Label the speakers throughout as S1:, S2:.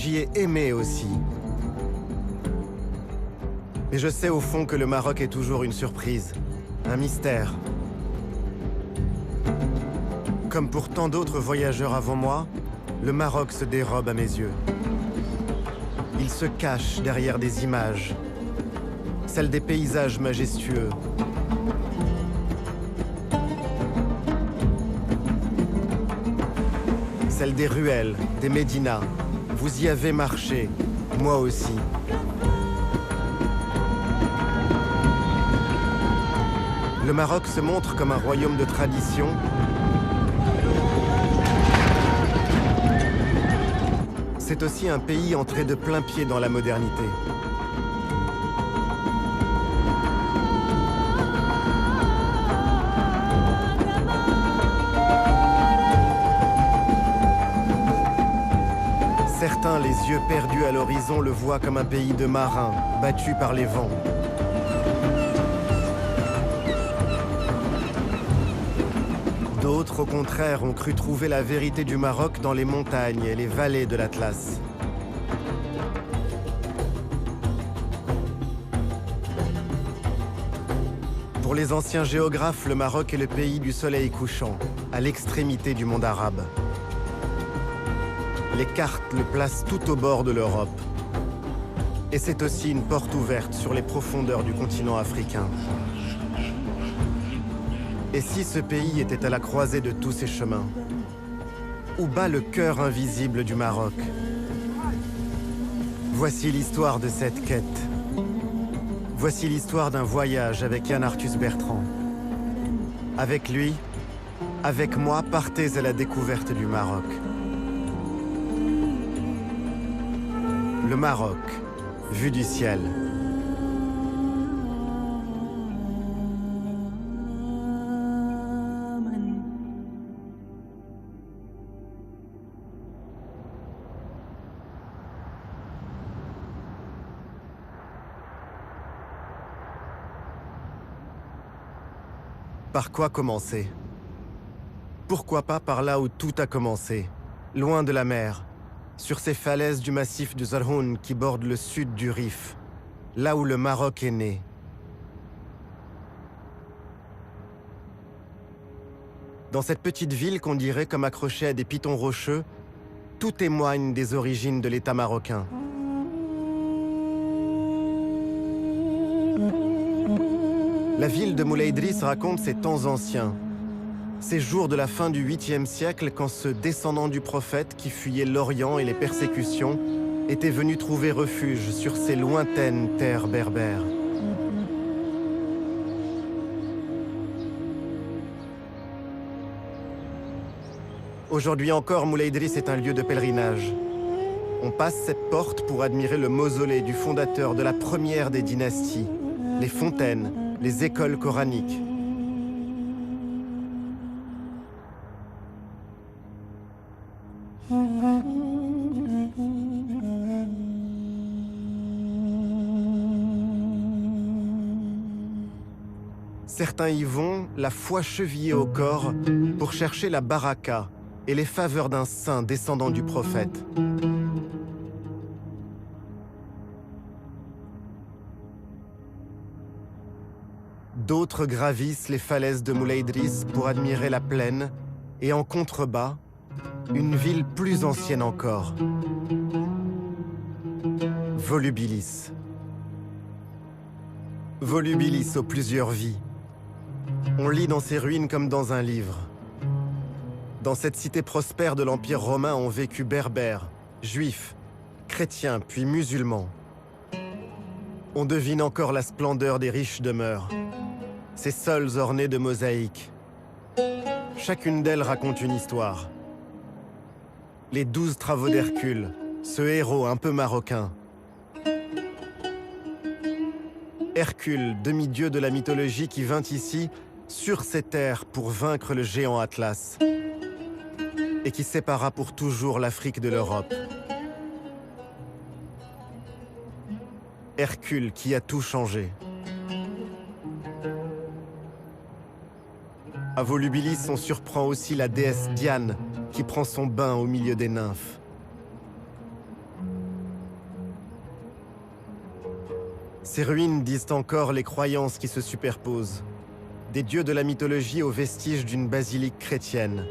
S1: j'y ai aimé aussi. Mais je sais au fond que le Maroc est toujours une surprise, un mystère. Comme pour tant d'autres voyageurs avant moi, le Maroc se dérobe à mes yeux. Il se cache derrière des images, celles des paysages majestueux. Celles des ruelles, des médinas. Vous y avez marché, moi aussi. Le Maroc se montre comme un royaume de tradition. C'est aussi un pays entré de plein pied dans la modernité. Certains, les yeux perdus à l'horizon, le voient comme un pays de marins, battus par les vents. D'autres, au contraire, ont cru trouver la vérité du Maroc dans les montagnes et les vallées de l'Atlas. Pour les anciens géographes, le Maroc est le pays du soleil couchant, à l'extrémité du monde arabe. Les cartes le placent tout au bord de l'Europe. Et c'est aussi une porte ouverte sur les profondeurs du continent africain. Et si ce pays était à la croisée de tous ces chemins? Où bat le cœur invisible du Maroc? Voici l'histoire de cette quête. Voici l'histoire d'un voyage avec Yann Arthus Bertrand. Avec lui, avec moi, partez à la découverte du Maroc. Le Maroc, vu du ciel. Par quoi commencer? Pourquoi pas par là où tout a commencé, loin de la mer, sur ces falaises du massif du Zarhoun qui bordent le sud du Rif, là où le Maroc est né. Dans cette petite ville qu'on dirait comme accrochée à des pitons rocheux, tout témoigne des origines de l'État marocain. La ville de Moulay Idriss raconte ses temps anciens, ces jours de la fin du 8e siècle quand ce descendant du prophète qui fuyait l'Orient et les persécutions était venu trouver refuge sur ces lointaines terres berbères. Aujourd'hui encore, Moulay Idriss est un lieu de pèlerinage. On passe cette porte pour admirer le mausolée du fondateur de la première des dynasties, les fontaines, les écoles coraniques. Certains y vont, la foi chevillée au corps, pour chercher la baraka et les faveurs d'un saint descendant du prophète. D'autres gravissent les falaises de Moulay Idriss pour admirer la plaine et en contrebas, une ville plus ancienne encore. Volubilis. Volubilis aux plusieurs vies. On lit dans ces ruines comme dans un livre. Dans cette cité prospère de l'Empire romain ont vécu berbères, juifs, chrétiens puis musulmans. On devine encore la splendeur des riches demeures, ces sols ornés de mosaïques. Chacune d'elles raconte une histoire. Les 12 travaux d'Hercule, ce héros un peu marocain. Hercule, demi-dieu de la mythologie qui vint ici, sur ces terres, pour vaincre le géant Atlas, et qui sépara pour toujours l'Afrique de l'Europe. Hercule qui a tout changé. À Volubilis, on surprend aussi la déesse Diane, qui prend son bain au milieu des nymphes. Ces ruines disent encore les croyances qui se superposent. Des dieux de la mythologie aux vestiges d'une basilique chrétienne.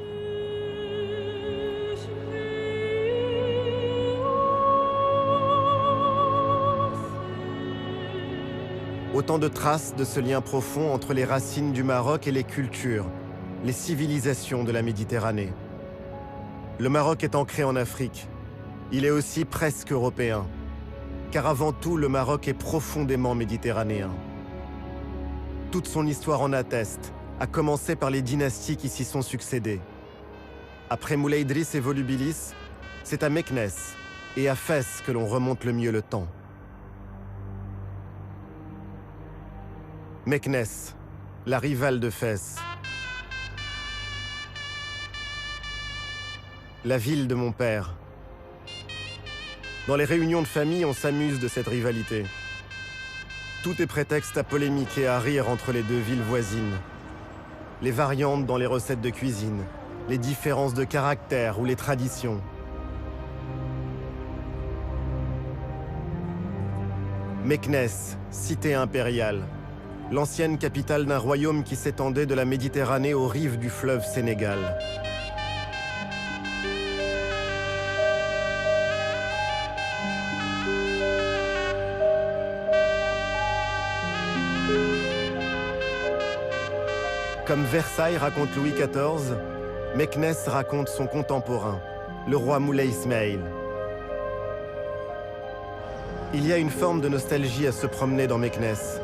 S1: Autant de traces de ce lien profond entre les racines du Maroc et les cultures, les civilisations de la Méditerranée. Le Maroc est ancré en Afrique. Il est aussi presque européen. Car avant tout, le Maroc est profondément méditerranéen. Toute son histoire en atteste, à commencer par les dynasties qui s'y sont succédées. Après Moulay Idriss et Volubilis, c'est à Meknès et à Fès que l'on remonte le mieux le temps. Meknès, la rivale de Fès. La ville de mon père. Dans les réunions de famille, on s'amuse de cette rivalité. Tout est prétexte à polémique et à rire entre les deux villes voisines. Les variantes dans les recettes de cuisine, les différences de caractère ou les traditions. Meknès, cité impériale. L'ancienne capitale d'un royaume qui s'étendait de la Méditerranée aux rives du fleuve Sénégal. Comme Versailles raconte Louis XIV, Meknès raconte son contemporain, le roi Moulay Ismail. Il y a une forme de nostalgie à se promener dans Meknès,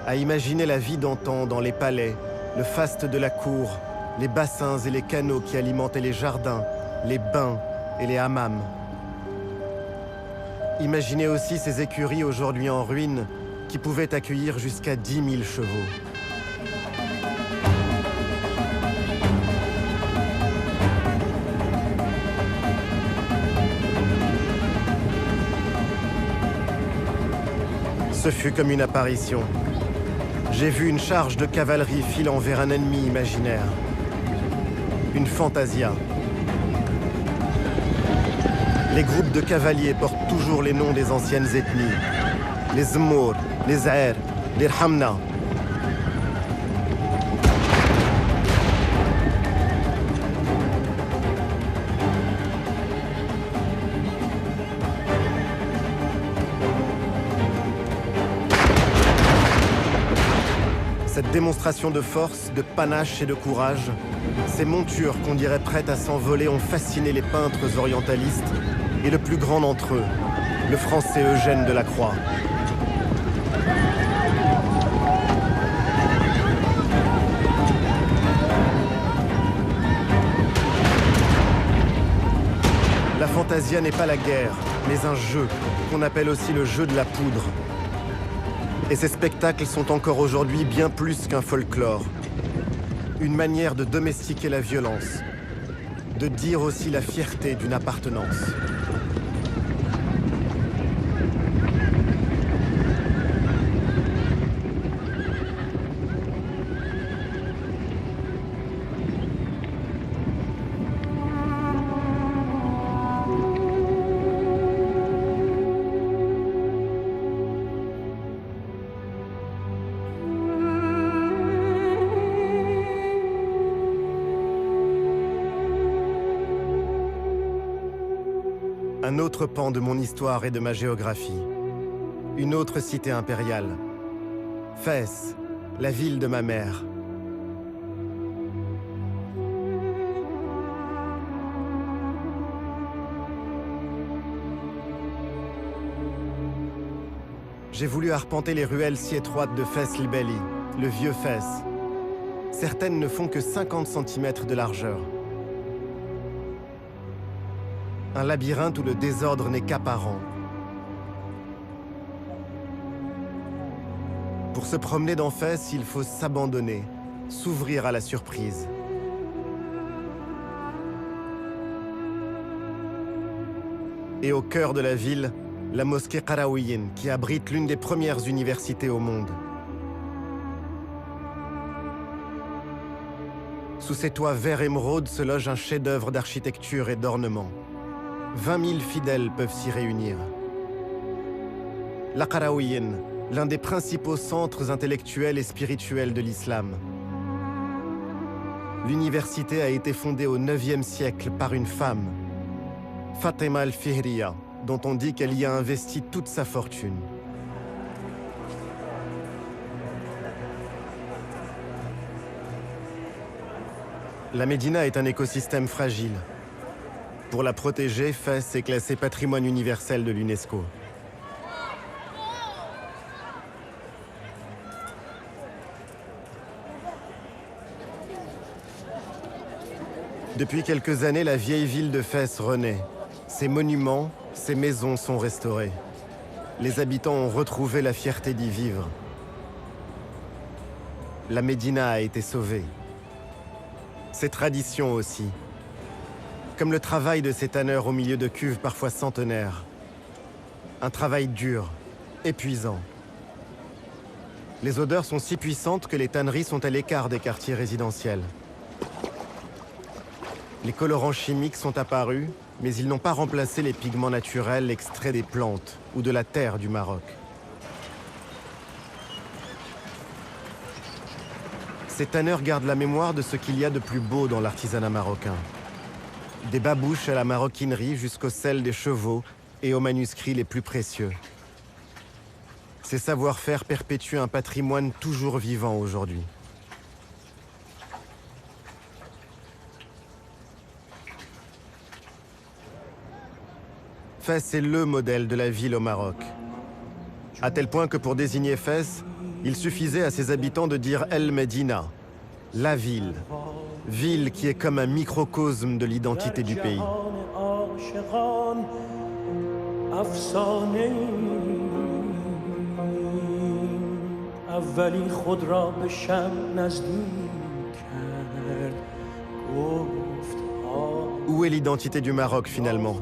S1: à imaginer la vie d'antan dans les palais, le faste de la cour, les bassins et les canaux qui alimentaient les jardins, les bains et les hammams. Imaginez aussi ces écuries aujourd'hui en ruine qui pouvaient accueillir jusqu'à 10 000 chevaux. Ce fut comme une apparition. J'ai vu une charge de cavalerie filant vers un ennemi imaginaire. Une fantasia. Les groupes de cavaliers portent toujours les noms des anciennes ethnies. Les Zmour, les Aer, les Rhamna. Cette démonstration de force, de panache et de courage, ces montures qu'on dirait prêtes à s'envoler ont fasciné les peintres orientalistes et le plus grand d'entre eux, le français Eugène Delacroix. La fantasia n'est pas la guerre, mais un jeu, qu'on appelle aussi le jeu de la poudre. Et ces spectacles sont encore aujourd'hui bien plus qu'un folklore. Une manière de domestiquer la violence, de dire aussi la fierté d'une appartenance. Un autre pan de mon histoire et de ma géographie. Une autre cité impériale. Fès, la ville de ma mère. J'ai voulu arpenter les ruelles si étroites de Fès el Belli, le vieux Fès. Certaines ne font que 50 cm de largeur. Un labyrinthe où le désordre n'est qu'apparent. Pour se promener dans Fès, il faut s'abandonner, s'ouvrir à la surprise. Et au cœur de la ville, la mosquée Qarawiyyin, qui abrite l'une des premières universités au monde. Sous ses toits vert émeraude se loge un chef-d'œuvre d'architecture et d'ornement. 20 000 fidèles peuvent s'y réunir. La Qarawiyyin, l'un des principaux centres intellectuels et spirituels de l'islam. L'université a été fondée au IXe siècle par une femme, Fatima al-Fihriya, dont on dit qu'elle y a investi toute sa fortune. La Médina est un écosystème fragile. Pour la protéger, Fès est classé patrimoine universel de l'UNESCO. Depuis quelques années, la vieille ville de Fès renaît. Ses monuments, ses maisons sont restaurés. Les habitants ont retrouvé la fierté d'y vivre. La Médina a été sauvée. Ses traditions aussi. Comme le travail de ces tanneurs au milieu de cuves parfois centenaires. Un travail dur, épuisant. Les odeurs sont si puissantes que les tanneries sont à l'écart des quartiers résidentiels. Les colorants chimiques sont apparus, mais ils n'ont pas remplacé les pigments naturels extraits des plantes ou de la terre du Maroc. Ces tanneurs gardent la mémoire de ce qu'il y a de plus beau dans l'artisanat marocain. Des babouches à la maroquinerie jusqu'aux selles des chevaux et aux manuscrits les plus précieux. Ces savoir-faire perpétuent un patrimoine toujours vivant aujourd'hui. Fès est le modèle de la ville au Maroc. À tel point que pour désigner Fès, il suffisait à ses habitants de dire El Medina, la ville. Ville qui est comme un microcosme de l'identité du pays. Où est l'identité du Maroc finalement?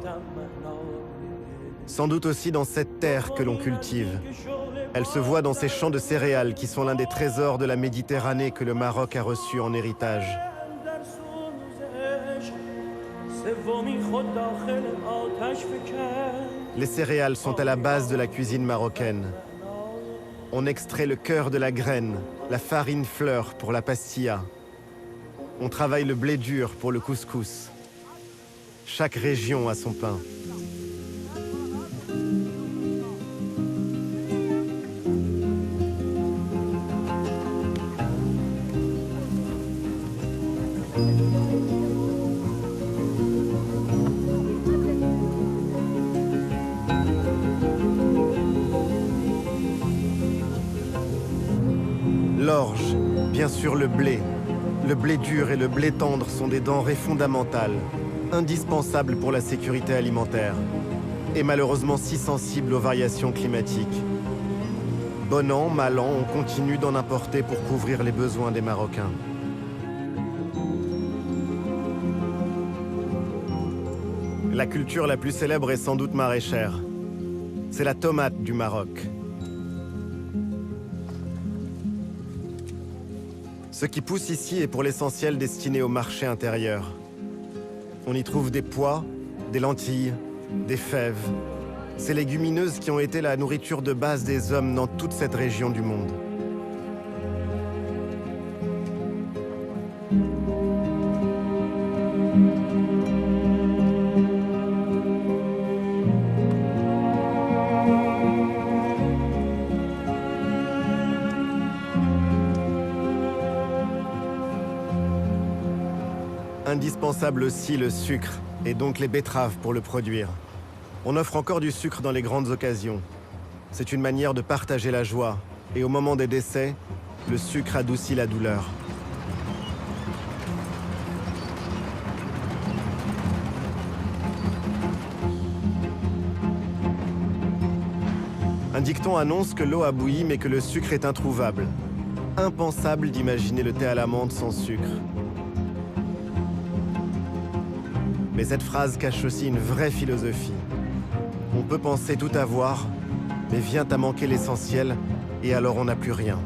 S1: Sans doute aussi dans cette terre que l'on cultive. Elle se voit dans ces champs de céréales qui sont l'un des trésors de la Méditerranée que le Maroc a reçu en héritage. Les céréales sont à la base de la cuisine marocaine. On extrait le cœur de la graine, la farine fleur pour la pastilla. On travaille le blé dur pour le couscous. Chaque région a son pain. L'orge, bien sûr le blé dur et le blé tendre sont des denrées fondamentales, indispensables pour la sécurité alimentaire, et malheureusement si sensibles aux variations climatiques. Bon an, mal an, on continue d'en importer pour couvrir les besoins des Marocains. La culture la plus célèbre est sans doute maraîchère. C'est la tomate du Maroc. Ce qui pousse ici est pour l'essentiel destiné au marché intérieur. On y trouve des pois, des lentilles, des fèves. Ces légumineuses qui ont été la nourriture de base des hommes dans toute cette région du monde. Indispensable aussi le sucre, et donc les betteraves pour le produire. On offre encore du sucre dans les grandes occasions. C'est une manière de partager la joie, et au moment des décès, le sucre adoucit la douleur. Un dicton annonce que l'eau a bouilli mais que le sucre est introuvable. Impensable d'imaginer le thé à la menthe sans sucre. Mais cette phrase cache aussi une vraie philosophie. On peut penser tout avoir, mais vient à manquer l'essentiel, et alors on n'a plus rien.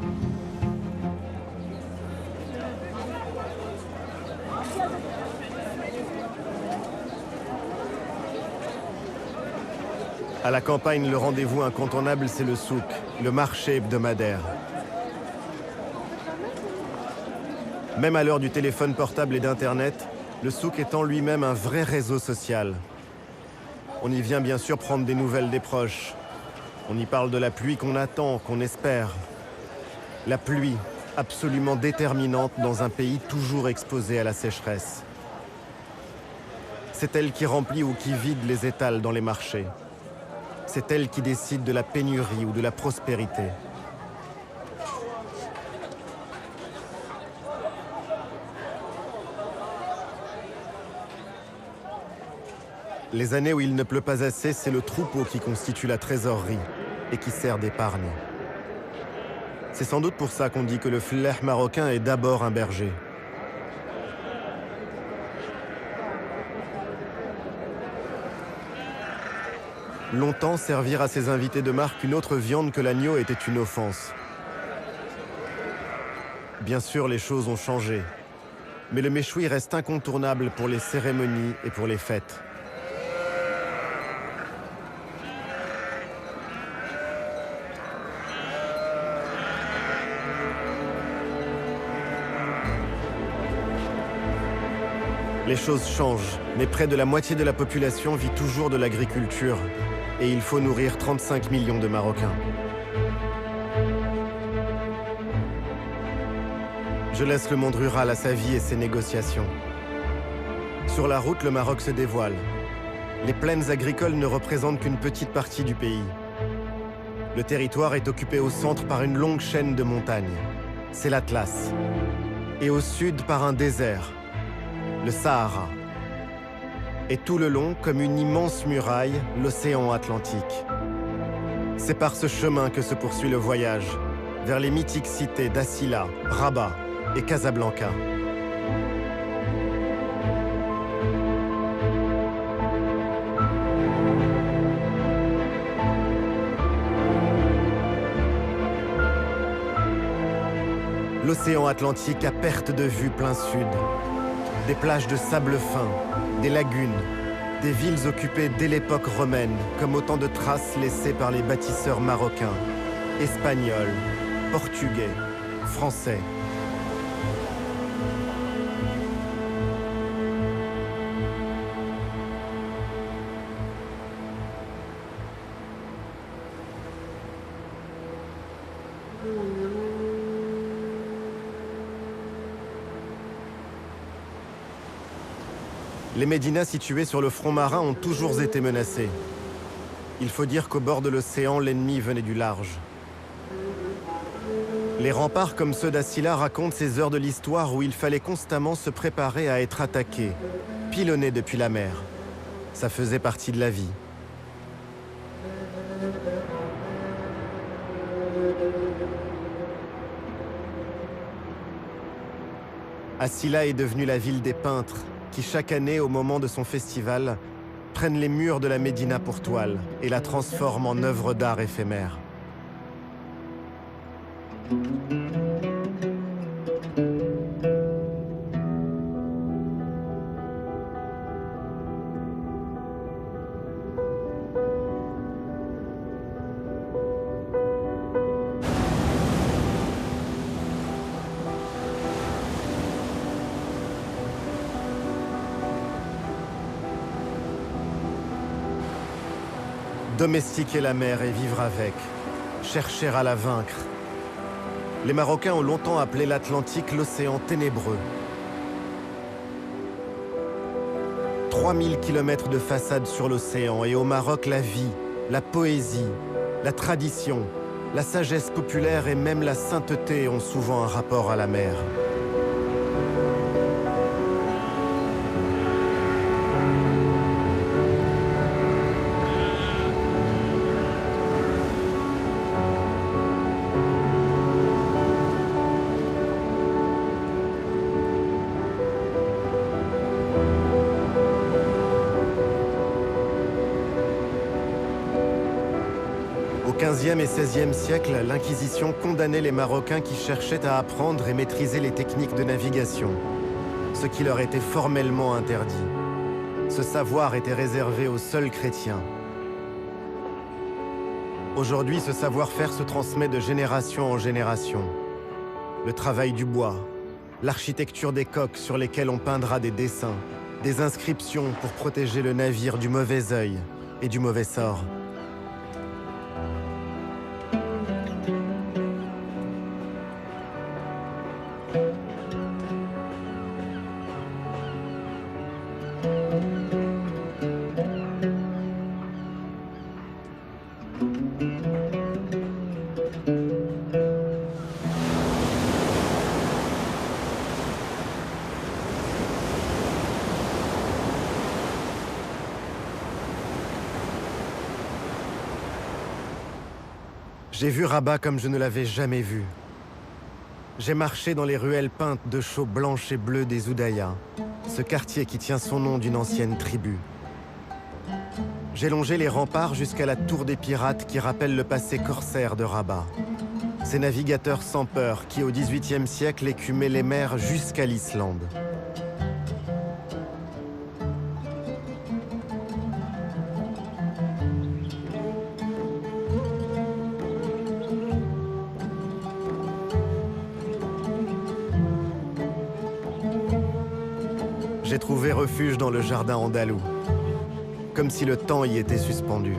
S1: À la campagne, le rendez-vous incontournable, c'est le souk, le marché hebdomadaire. Même à l'heure du téléphone portable et d'Internet, le souk est en lui-même un vrai réseau social. On y vient bien sûr prendre des nouvelles des proches. On y parle de la pluie qu'on attend, qu'on espère. La pluie, absolument déterminante dans un pays toujours exposé à la sécheresse. C'est elle qui remplit ou qui vide les étals dans les marchés. C'est elle qui décide de la pénurie ou de la prospérité. Les années où il ne pleut pas assez, c'est le troupeau qui constitue la trésorerie et qui sert d'épargne. C'est sans doute pour ça qu'on dit que le fleh marocain est d'abord un berger. Longtemps, servir à ses invités de marque une autre viande que l'agneau était une offense. Bien sûr, les choses ont changé, mais le méchoui reste incontournable pour les cérémonies et pour les fêtes. Les choses changent, mais près de la moitié de la population vit toujours de l'agriculture. Et il faut nourrir 35 millions de Marocains. Je laisse le monde rural à sa vie et ses négociations. Sur la route, le Maroc se dévoile. Les plaines agricoles ne représentent qu'une petite partie du pays. Le territoire est occupé au centre par une longue chaîne de montagnes. C'est l'Atlas. Et au sud par un désert, le Sahara. Et tout le long, comme une immense muraille, l'océan Atlantique. C'est par ce chemin que se poursuit le voyage, vers les mythiques cités d'Assila, Rabat et Casablanca. L'océan Atlantique à perte de vue plein sud. Des plages de sable fin, des lagunes, des villes occupées dès l'époque romaine, comme autant de traces laissées par les bâtisseurs marocains, espagnols, portugais, français. Les médinas situés sur le front marin ont toujours été menacés. Il faut dire qu'au bord de l'océan, l'ennemi venait du large. Les remparts comme ceux d'Assila racontent ces heures de l'histoire où il fallait constamment se préparer à être attaqué, pilonné depuis la mer. Ça faisait partie de la vie. Assila est devenue la ville des peintres, qui chaque année, au moment de son festival, prennent les murs de la Médina pour toile et la transforment en œuvre d'art éphémère. Domestiquer la mer et vivre avec, chercher à la vaincre. Les Marocains ont longtemps appelé l'Atlantique l'océan ténébreux. 3000 kilomètres de façade sur l'océan et au Maroc la vie, la poésie, la tradition, la sagesse populaire et même la sainteté ont souvent un rapport à la mer. Au XVe et XVIe siècle, l'Inquisition condamnait les Marocains qui cherchaient à apprendre et maîtriser les techniques de navigation, ce qui leur était formellement interdit. Ce savoir était réservé aux seuls chrétiens. Aujourd'hui, ce savoir-faire se transmet de génération en génération. Le travail du bois, l'architecture des coques sur lesquelles on peindra des dessins, des inscriptions pour protéger le navire du mauvais œil et du mauvais sort. J'ai vu Rabat comme je ne l'avais jamais vu. J'ai marché dans les ruelles peintes de chaux blanches et bleues des Oudayas, ce quartier qui tient son nom d'une ancienne tribu. J'ai longé les remparts jusqu'à la tour des pirates qui rappelle le passé corsaire de Rabat. Ces navigateurs sans peur qui, au XVIIIe siècle, écumaient les mers jusqu'à l'Islande. J'ai trouvé refuge dans le jardin andalou, comme si le temps y était suspendu.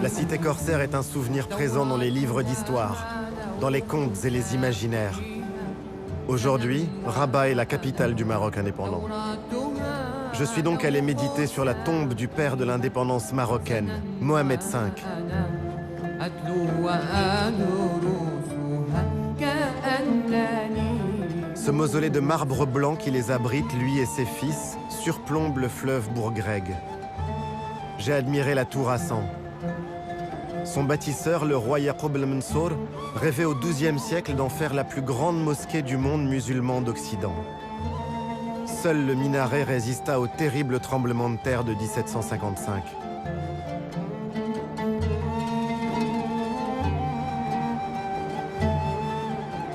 S1: La cité corsaire est un souvenir présent dans les livres d'histoire, dans les contes et les imaginaires. Aujourd'hui, Rabat est la capitale du Maroc indépendant. Je suis donc allé méditer sur la tombe du père de l'indépendance marocaine, Mohamed V. Ce mausolée de marbre blanc qui les abrite, lui et ses fils, surplombe le fleuve Bourgreg. J'ai admiré la tour Hassan. Son bâtisseur, le roi Yaqub el-Mansour, rêvait au XIIe siècle d'en faire la plus grande mosquée du monde musulman d'Occident. Seul le minaret résista au terrible tremblement de terre de 1755.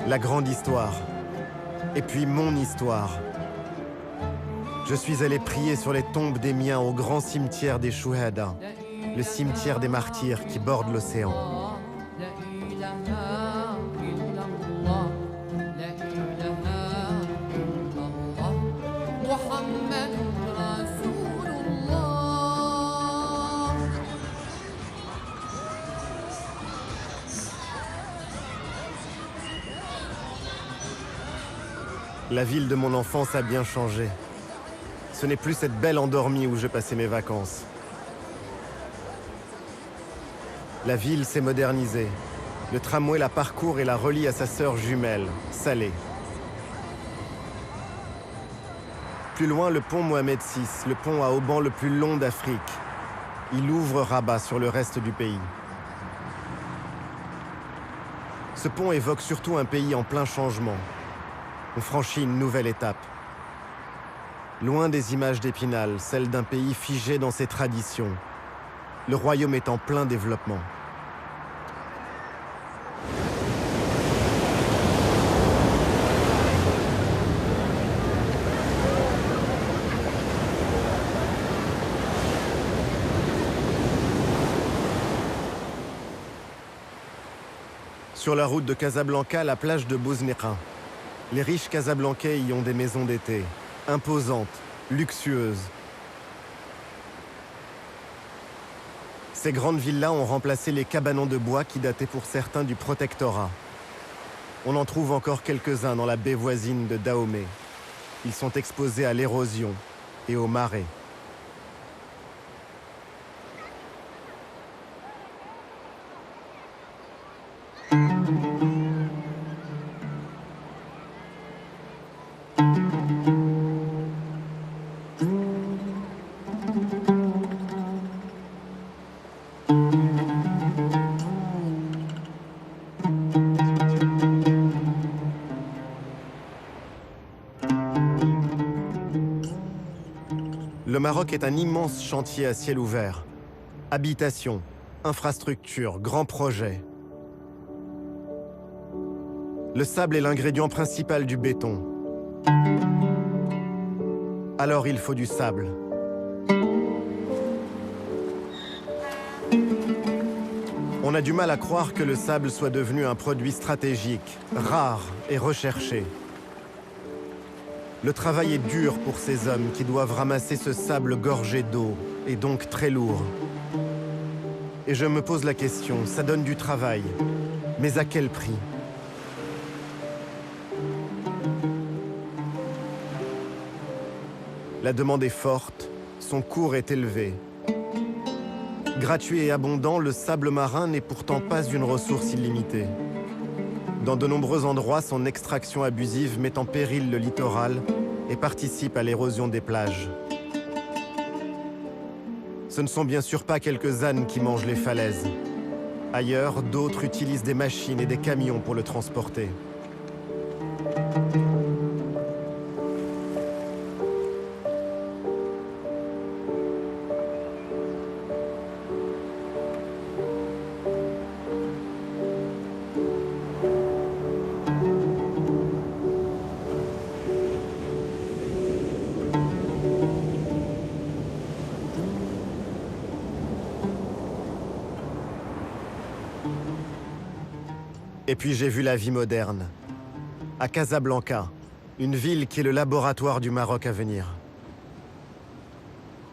S1: La grande histoire. Et puis mon histoire. Je suis allé prier sur les tombes des miens au grand cimetière des Chouhada, le cimetière des martyrs qui borde l'océan. La ville de mon enfance a bien changé. Ce n'est plus cette belle endormie où je passais mes vacances. La ville s'est modernisée. Le tramway la parcourt et la relie à sa sœur jumelle, Salé. Plus loin, le pont Mohamed VI, le pont à haubans le plus long d'Afrique. Il ouvre Rabat sur le reste du pays. Ce pont évoque surtout un pays en plein changement. On franchit une nouvelle étape. Loin des images d'Épinal, celle d'un pays figé dans ses traditions. Le royaume est en plein développement. Sur la route de Casablanca, la plage de Bouznéka. Les riches Casablancais y ont des maisons d'été, imposantes, luxueuses. Ces grandes villas ont remplacé les cabanons de bois qui dataient pour certains du protectorat. On en trouve encore quelques-uns dans la baie voisine de Dahomey. Ils sont exposés à l'érosion et aux marées. Le Maroc est un immense chantier à ciel ouvert. Habitation, infrastructures, grands projets. Le sable est l'ingrédient principal du béton. Alors il faut du sable. On a du mal à croire que le sable soit devenu un produit stratégique, rare et recherché. Le travail est dur pour ces hommes qui doivent ramasser ce sable gorgé d'eau, et donc très lourd. Et je me pose la question, ça donne du travail, mais à quel prix ? La demande est forte, son cours est élevé. Gratuit et abondant, le sable marin n'est pourtant pas une ressource illimitée. Dans de nombreux endroits, son extraction abusive met en péril le littoral et participe à l'érosion des plages. Ce ne sont bien sûr pas quelques ânes qui mangent les falaises. Ailleurs, d'autres utilisent des machines et des camions pour le transporter. Et puis j'ai vu la vie moderne. À Casablanca, une ville qui est le laboratoire du Maroc à venir.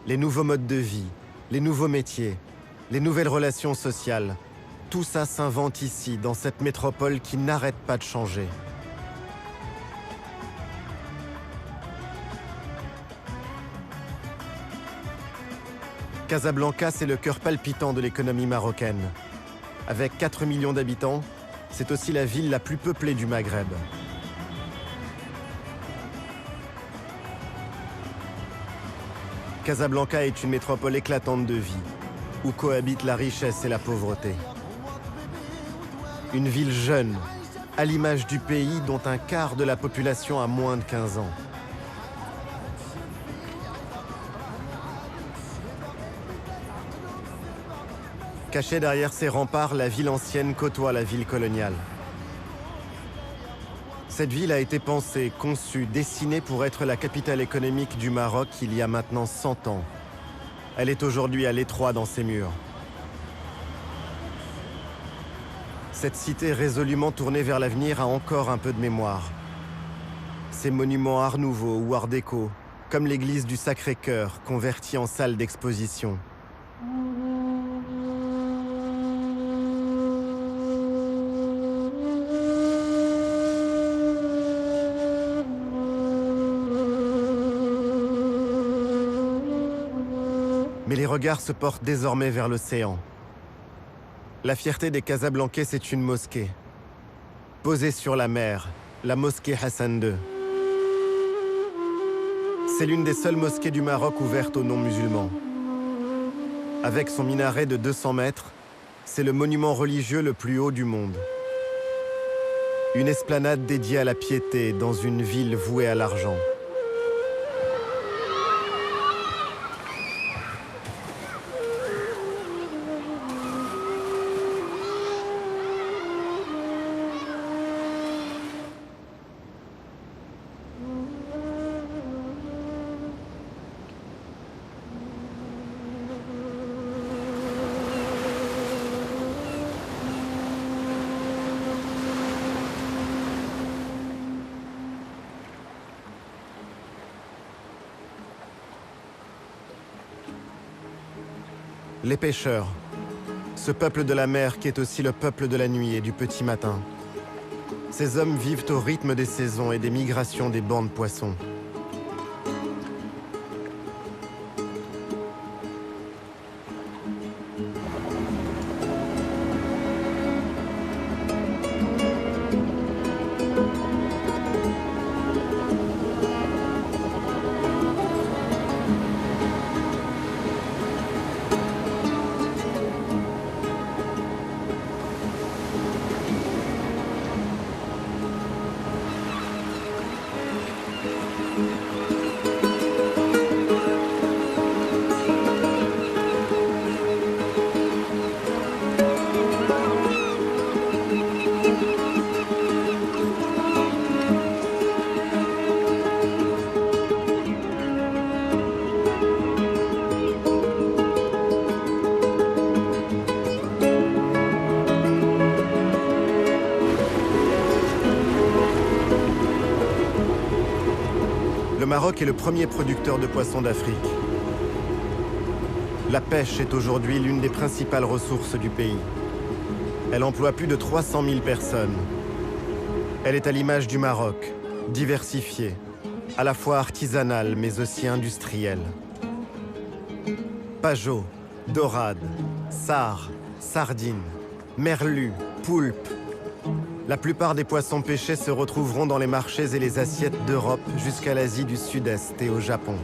S1: Les nouveaux modes de vie, les nouveaux métiers, les nouvelles relations sociales, tout ça s'invente ici, dans cette métropole qui n'arrête pas de changer. Casablanca, c'est le cœur palpitant de l'économie marocaine. Avec 4 millions d'habitants, c'est aussi la ville la plus peuplée du Maghreb. Casablanca est une métropole éclatante de vie, où cohabitent la richesse et la pauvreté. Une ville jeune, à l'image du pays dont un quart de la population a moins de 15 ans. Cachée derrière ses remparts, la ville ancienne côtoie la ville coloniale. Cette ville a été pensée, conçue, dessinée pour être la capitale économique du Maroc il y a maintenant 100 ans. Elle est aujourd'hui à l'étroit dans ses murs. Cette cité résolument tournée vers l'avenir a encore un peu de mémoire. Ses monuments Art Nouveau ou Art déco, comme l'église du Sacré-Cœur, convertie en salle d'exposition. Mais les regards se portent désormais vers l'océan. La fierté des Casablancais, c'est une mosquée. Posée sur la mer, la mosquée Hassan II. C'est l'une des seules mosquées du Maroc ouvertes aux non-musulmans. Avec son minaret de 200 mètres, c'est le monument religieux le plus haut du monde. Une esplanade dédiée à la piété dans une ville vouée à l'argent. Les pêcheurs, ce peuple de la mer qui est aussi le peuple de la nuit et du petit matin. Ces hommes vivent au rythme des saisons et des migrations des bancs de poissons. Maroc est le premier producteur de poissons d'Afrique. La pêche est aujourd'hui l'une des principales ressources du pays. Elle emploie plus de 300 000 personnes. Elle est à l'image du Maroc, diversifiée, à la fois artisanale mais aussi industrielle. Pajot, dorade, sard, sardine, merlu, poulpe. La plupart des poissons pêchés se retrouveront dans les marchés et les assiettes d'Europe jusqu'à l'Asie du Sud-Est et au Japon.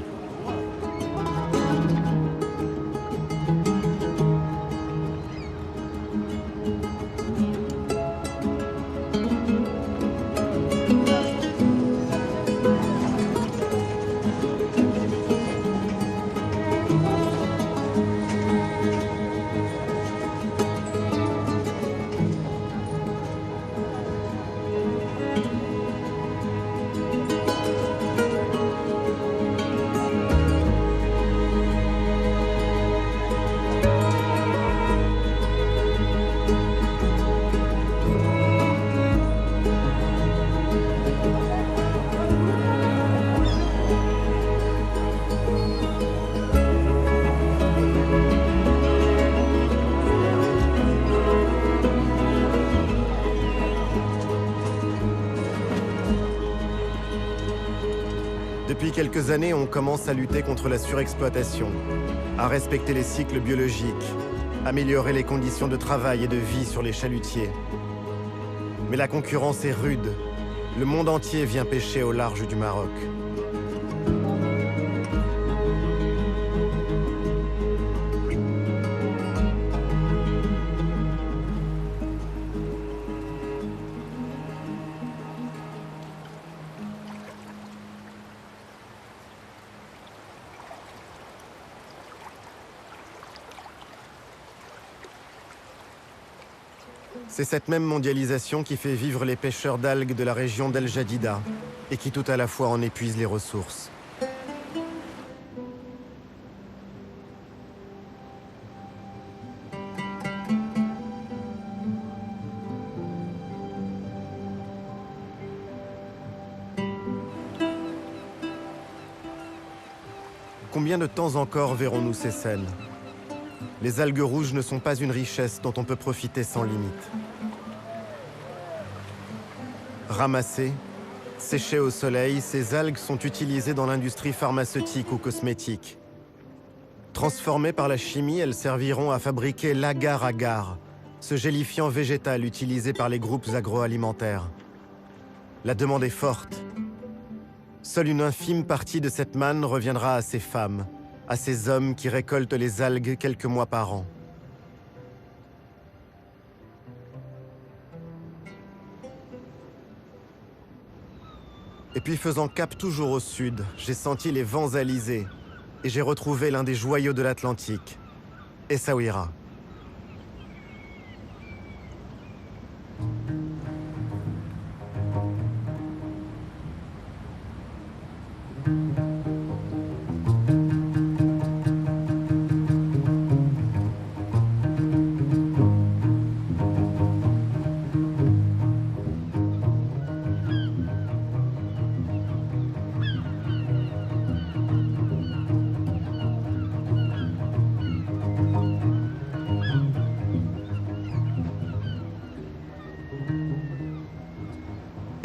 S1: Depuis quelques années, on commence à lutter contre la surexploitation, à respecter les cycles biologiques, améliorer les conditions de travail et de vie sur les chalutiers. Mais la concurrence est rude. Le monde entier vient pêcher au large du Maroc. C'est cette même mondialisation qui fait vivre les pêcheurs d'algues de la région d'El Jadida et qui tout à la fois en épuise les ressources. Combien de temps encore verrons-nous ces scènes ? Les algues rouges ne sont pas une richesse dont on peut profiter sans limite. Ramassées, séchées au soleil, ces algues sont utilisées dans l'industrie pharmaceutique ou cosmétique. Transformées par la chimie, elles serviront à fabriquer l'agar-agar, ce gélifiant végétal utilisé par les groupes agroalimentaires. La demande est forte. Seule une infime partie de cette manne reviendra à ces femmes, à ces hommes qui récoltent les algues quelques mois par an. Et puis faisant cap toujours au sud, j'ai senti les vents alizés et j'ai retrouvé l'un des joyaux de l'Atlantique, Essaouira.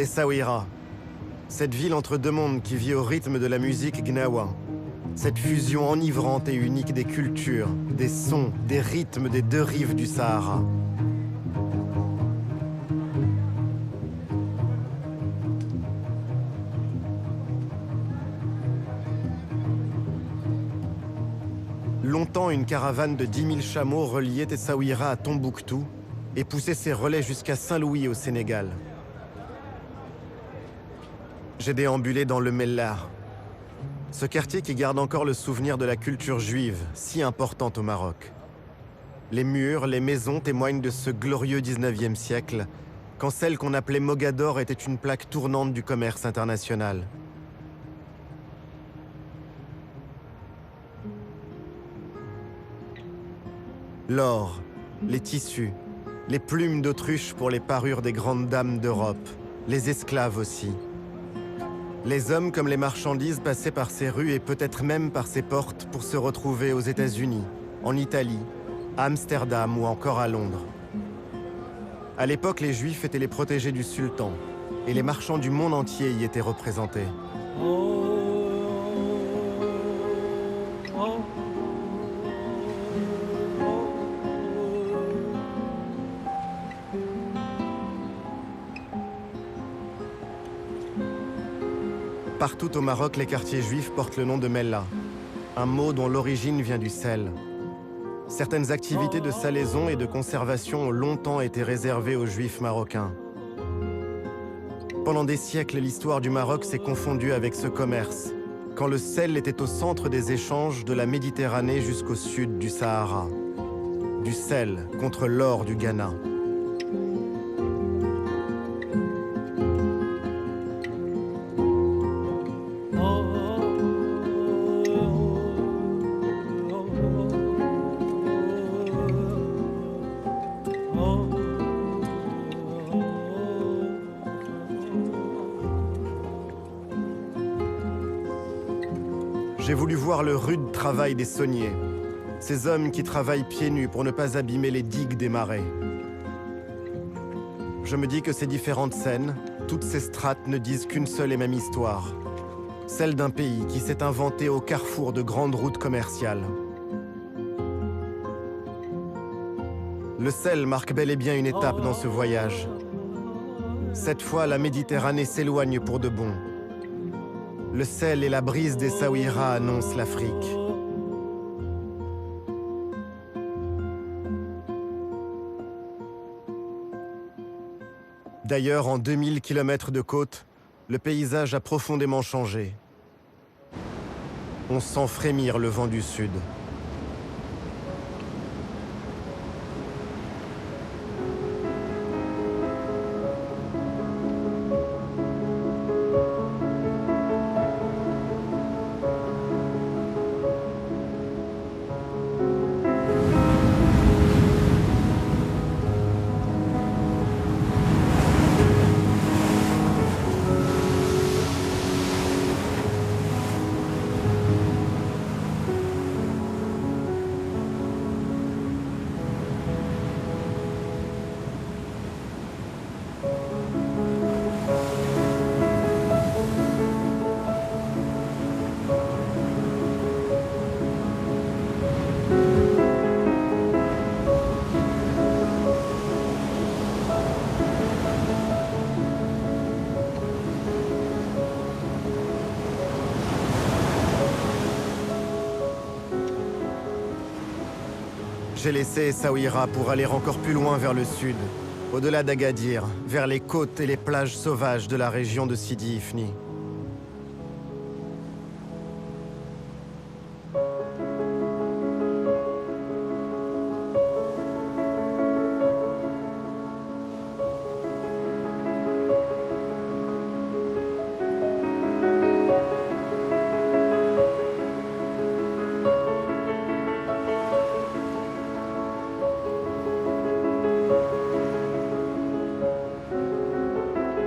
S1: Essaouira, cette ville entre deux mondes qui vit au rythme de la musique gnawa. Cette fusion enivrante et unique des cultures, des sons, des rythmes des deux rives du Sahara. Longtemps, une caravane de 10 000 chameaux reliait Essaouira à Tombouctou et poussait ses relais jusqu'à Saint-Louis au Sénégal. J'ai déambulé dans le Mellah, ce quartier qui garde encore le souvenir de la culture juive, si importante au Maroc. Les murs, les maisons témoignent de ce glorieux 19e siècle, quand celle qu'on appelait Mogador était une plaque tournante du commerce international. L'or, les tissus, les plumes d'autruche pour les parures des grandes dames d'Europe, les esclaves aussi. Les hommes comme les marchandises passaient par ces rues et peut-être même par ces portes pour se retrouver aux États-Unis, en Italie, à Amsterdam ou encore à Londres. À l'époque, les Juifs étaient les protégés du sultan, et les marchands du monde entier y étaient représentés. Partout au Maroc, les quartiers juifs portent le nom de Mellah, un mot dont l'origine vient du sel. Certaines activités de salaison et de conservation ont longtemps été réservées aux Juifs marocains. Pendant des siècles, l'histoire du Maroc s'est confondue avec ce commerce, quand le sel était au centre des échanges de la Méditerranée jusqu'au sud du Sahara. Du sel contre l'or du Ghana. J'ai voulu voir le rude travail des sauniers, ces hommes qui travaillent pieds nus pour ne pas abîmer les digues des marais. Je me dis que ces différentes scènes, toutes ces strates ne disent qu'une seule et même histoire, celle d'un pays qui s'est inventé au carrefour de grandes routes commerciales. Le sel marque bel et bien une étape dans ce voyage. Cette fois, la Méditerranée s'éloigne pour de bon. Le sel et la brise des Saouira annoncent l'Afrique. D'ailleurs, en 2000 km de côte, le paysage a profondément changé. On sent frémir le vent du sud. J'ai laissé Essaouira pour aller encore plus loin vers le sud, au-delà d'Agadir, vers les côtes et les plages sauvages de la région de Sidi Ifni.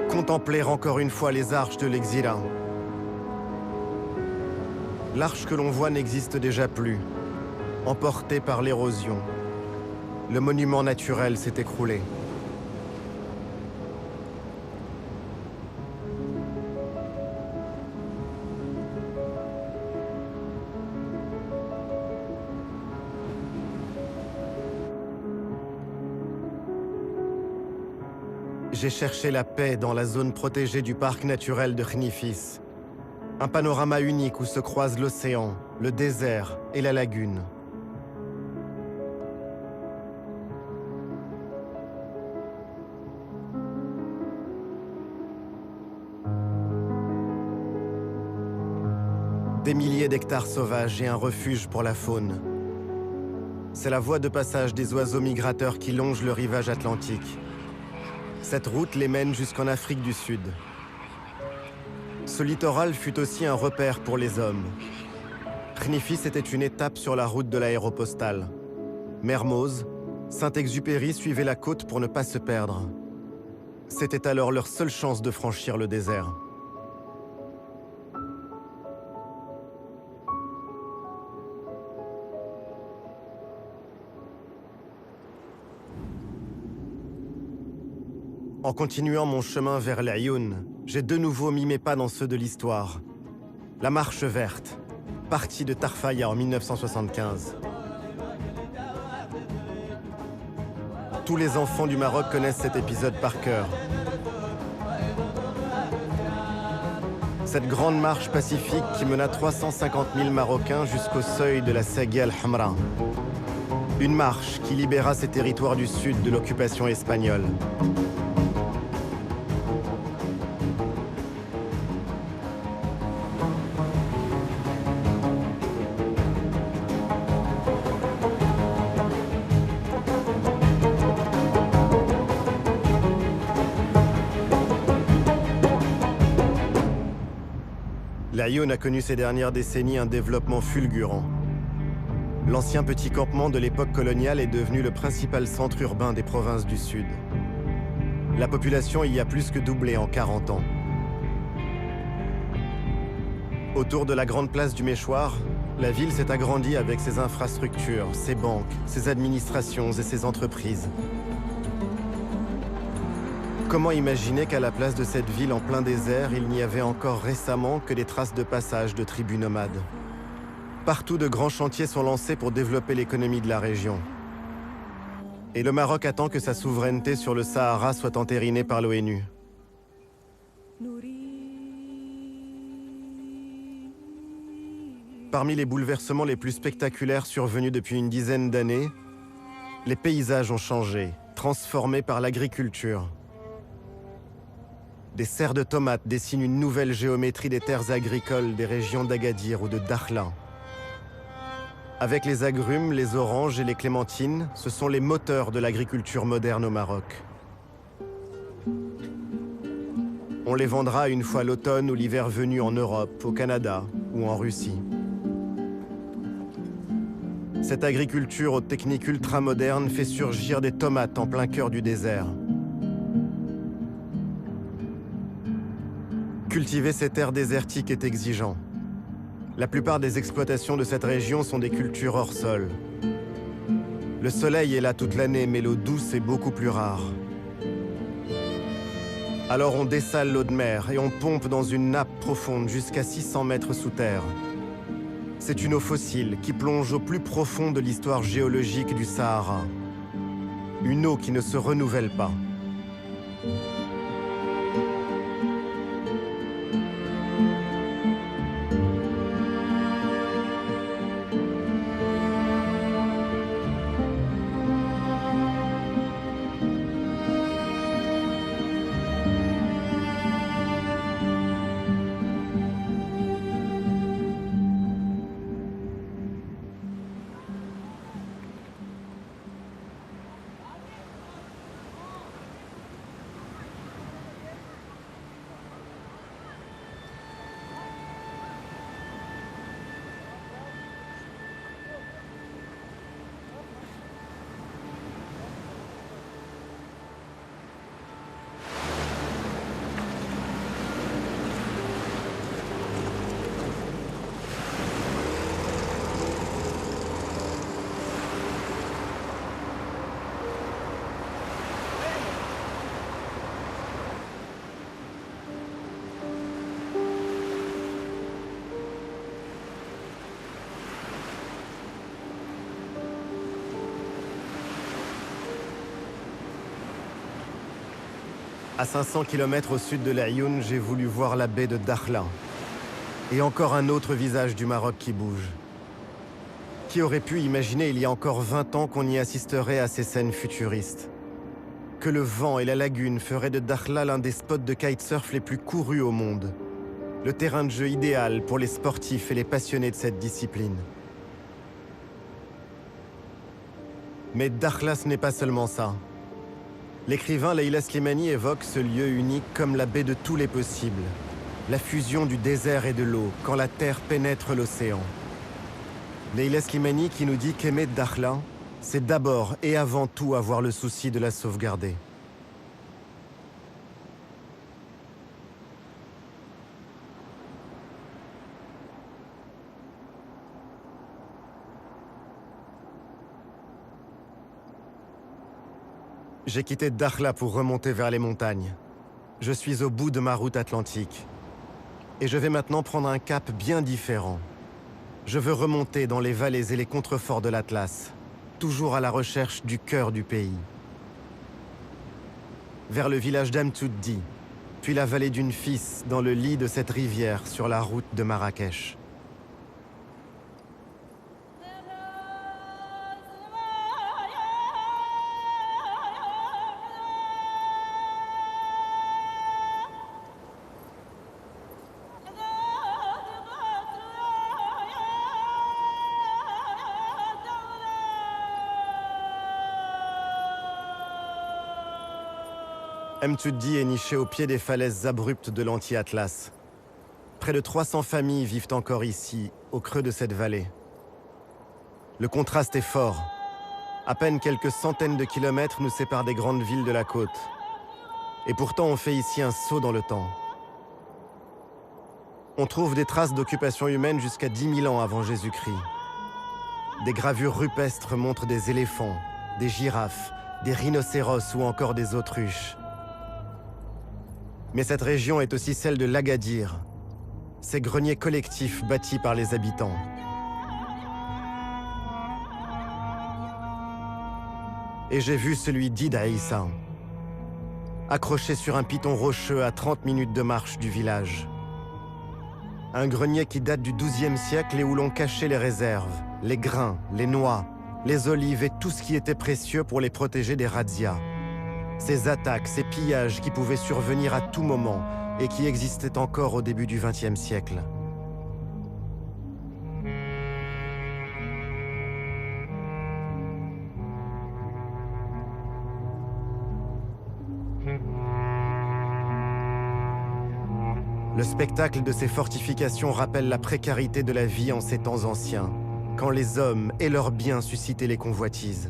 S1: Contempler encore une fois les arches de l'Exila. L'arche que l'on voit n'existe déjà plus, emportée par l'érosion. Le monument naturel s'est écroulé. J'ai cherché la paix dans la zone protégée du parc naturel de Khnifis. Un panorama unique où se croisent l'océan, le désert et la lagune. Des milliers d'hectares sauvages et un refuge pour la faune. C'est la voie de passage des oiseaux migrateurs qui longent le rivage atlantique. Cette route les mène jusqu'en Afrique du Sud. Ce littoral fut aussi un repère pour les hommes. Khnifis était une étape sur la route de l'aéropostale. Mermoz, Saint-Exupéry suivaient la côte pour ne pas se perdre. C'était alors leur seule chance de franchir le désert. En continuant mon chemin vers l'Aïoun, j'ai de nouveau mis mes pas dans ceux de l'histoire. La Marche verte, partie de Tarfaya en 1975. Tous les enfants du Maroc connaissent cet épisode par cœur. Cette grande marche pacifique qui mena 350 000 Marocains jusqu'au seuil de la Sagia al-Hamra. Une marche qui libéra ces territoires du sud de l'occupation espagnole. L'Aïoun a connu ces dernières décennies un développement fulgurant. L'ancien petit campement de l'époque coloniale est devenu le principal centre urbain des provinces du Sud. La population y a plus que doublé en 40 ans. Autour de la grande place du Méchoir, la ville s'est agrandie avec ses infrastructures, ses banques, ses administrations et ses entreprises. Comment imaginer qu'à la place de cette ville en plein désert, il n'y avait encore récemment que des traces de passage de tribus nomades? Partout, de grands chantiers sont lancés pour développer l'économie de la région. Et le Maroc attend que sa souveraineté sur le Sahara soit entérinée par l'ONU. Parmi les bouleversements les plus spectaculaires survenus depuis une dizaine d'années, les paysages ont changé, transformés par l'agriculture. Des serres de tomates dessinent une nouvelle géométrie des terres agricoles des régions d'Agadir ou de Dakhla. Avec les agrumes, les oranges et les clémentines, ce sont les moteurs de l'agriculture moderne au Maroc. On les vendra une fois l'automne ou l'hiver venu en Europe, au Canada ou en Russie. Cette agriculture aux techniques ultramodernes fait surgir des tomates en plein cœur du désert. Cultiver ces terres désertiques est exigeant. La plupart des exploitations de cette région sont des cultures hors sol. Le soleil est là toute l'année, mais l'eau douce est beaucoup plus rare. Alors on dessale l'eau de mer et on pompe dans une nappe profonde jusqu'à 600 mètres sous terre. C'est une eau fossile qui plonge au plus profond de l'histoire géologique du Sahara. Une eau qui ne se renouvelle pas. À 500 km au sud de l'Aïoun, j'ai voulu voir la baie de Dakhla. Et encore un autre visage du Maroc qui bouge. Qui aurait pu imaginer il y a encore 20 ans qu'on y assisterait à ces scènes futuristes? Que le vent et la lagune feraient de Dakhla l'un des spots de kitesurf les plus courus au monde. Le terrain de jeu idéal pour les sportifs et les passionnés de cette discipline. Mais Dakhla, ce n'est pas seulement ça. L'écrivain Leila Slimani évoque ce lieu unique comme la baie de tous les possibles. La fusion du désert et de l'eau, quand la terre pénètre l'océan. Leila Slimani qui nous dit qu'aimer Dakhla, c'est d'abord et avant tout avoir le souci de la sauvegarder. J'ai quitté Dakhla pour remonter vers les montagnes. Je suis au bout de ma route atlantique. Et je vais maintenant prendre un cap bien différent. Je veux remonter dans les vallées et les contreforts de l'Atlas, toujours à la recherche du cœur du pays. Vers le village d'Amtuddi, puis la vallée d'une Fis dans le lit de cette rivière sur la route de Marrakech. Amtuddi est niché au pied des falaises abruptes de l'anti-Atlas. Près de 300 familles vivent encore ici, au creux de cette vallée. Le contraste est fort. À peine quelques centaines de kilomètres nous séparent des grandes villes de la côte. Et pourtant on fait ici un saut dans le temps. On trouve des traces d'occupation humaine jusqu'à 10 000 ans avant Jésus-Christ. Des gravures rupestres montrent des éléphants, des girafes, des rhinocéros ou encore des autruches. Mais cette région est aussi celle de l'Agadir, ces greniers collectifs bâtis par les habitants. Et j'ai vu celui d'Id Aïssa, accroché sur un piton rocheux à 30 minutes de marche du village. Un grenier qui date du XIIe siècle et où l'on cachait les réserves, les grains, les noix, les olives et tout ce qui était précieux pour les protéger des razzias. Ces attaques, ces pillages qui pouvaient survenir à tout moment et qui existaient encore au début du XXe siècle. Le spectacle de ces fortifications rappelle la précarité de la vie en ces temps anciens, quand les hommes et leurs biens suscitaient les convoitises.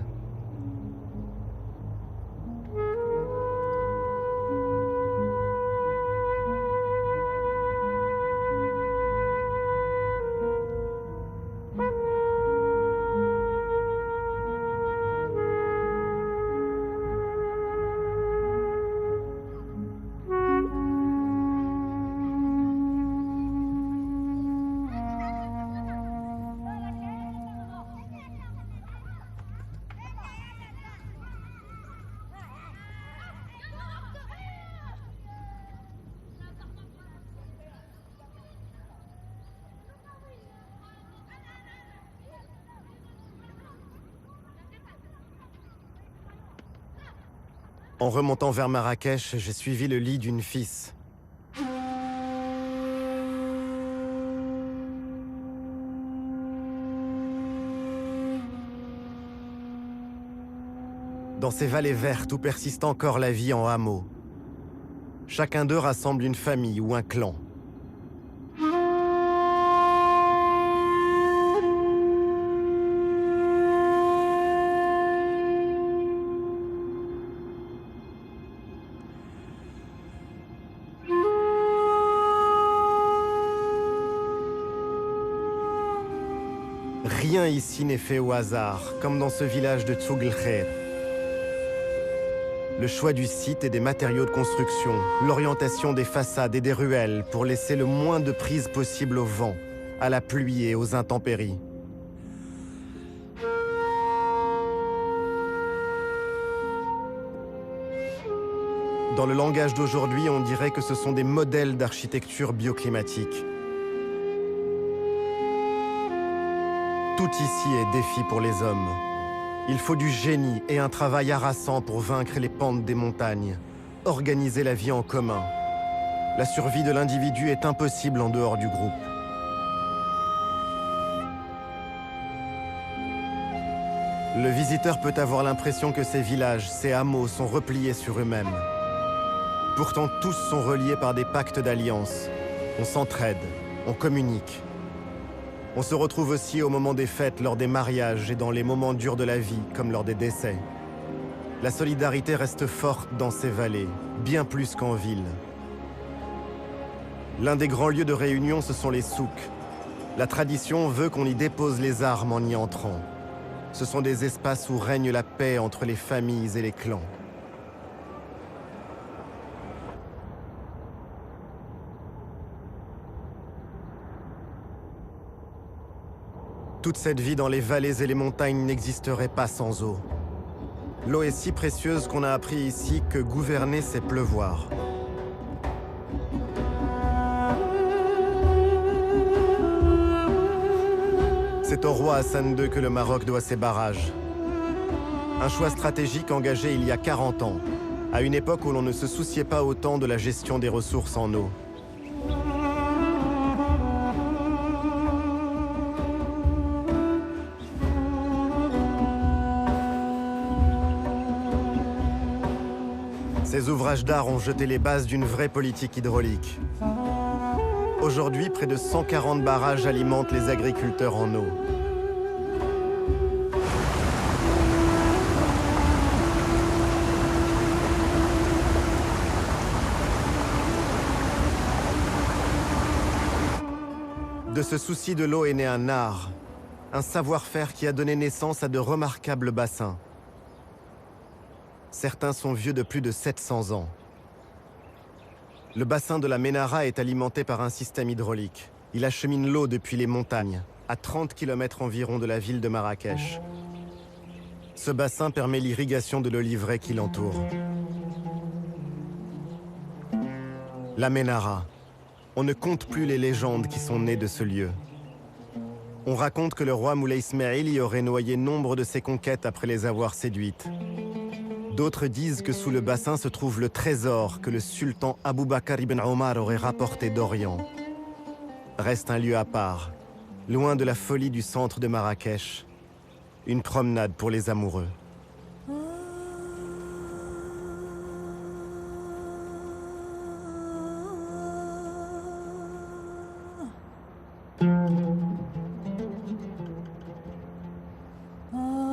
S1: En remontant vers Marrakech, j'ai suivi le lit d'une Fis. Dans ces vallées vertes où persiste encore la vie en hameau, chacun d'eux rassemble une famille ou un clan. Rien ici n'est fait au hasard, comme dans ce village de Tsougl Khair. Le choix du site et des matériaux de construction, l'orientation des façades et des ruelles pour laisser le moins de prise possible au vent, à la pluie et aux intempéries. Dans le langage d'aujourd'hui, on dirait que ce sont des modèles d'architecture bioclimatique. Tout ici est défi pour les hommes. Il faut du génie et un travail harassant pour vaincre les pentes des montagnes, organiser la vie en commun. La survie de l'individu est impossible en dehors du groupe. Le visiteur peut avoir l'impression que ces villages, ces hameaux sont repliés sur eux-mêmes. Pourtant, tous sont reliés par des pactes d'alliance. On s'entraide, on communique. On se retrouve aussi au moment des fêtes, lors des mariages et dans les moments durs de la vie, comme lors des décès. La solidarité reste forte dans ces vallées, bien plus qu'en ville. L'un des grands lieux de réunion, ce sont les souks. La tradition veut qu'on y dépose les armes en y entrant. Ce sont des espaces où règne la paix entre les familles et les clans. Toute cette vie dans les vallées et les montagnes n'existerait pas sans eau. L'eau est si précieuse qu'on a appris ici que gouverner, c'est pleuvoir. C'est au roi Hassan II que le Maroc doit ses barrages. Un choix stratégique engagé il y a 40 ans, à une époque où l'on ne se souciait pas autant de la gestion des ressources en eau. Ces ouvrages d'art ont jeté les bases d'une vraie politique hydraulique. Aujourd'hui, près de 140 barrages alimentent les agriculteurs en eau. De ce souci de l'eau est né un art, un savoir-faire qui a donné naissance à de remarquables bassins. Certains sont vieux de plus de 700 ans. Le bassin de la Ménara est alimenté par un système hydraulique. Il achemine l'eau depuis les montagnes, à 30 km environ de la ville de Marrakech. Ce bassin permet l'irrigation de l'oliveraie qui l'entoure. La Ménara. On ne compte plus les légendes qui sont nées de ce lieu. On raconte que le roi Moulay Ismail y aurait noyé nombre de ses conquêtes après les avoir séduites. D'autres disent que sous le bassin se trouve le trésor que le sultan Abou Bakr ibn Omar aurait rapporté d'Orient. Reste un lieu à part, loin de la folie du centre de Marrakech. Une promenade pour les amoureux.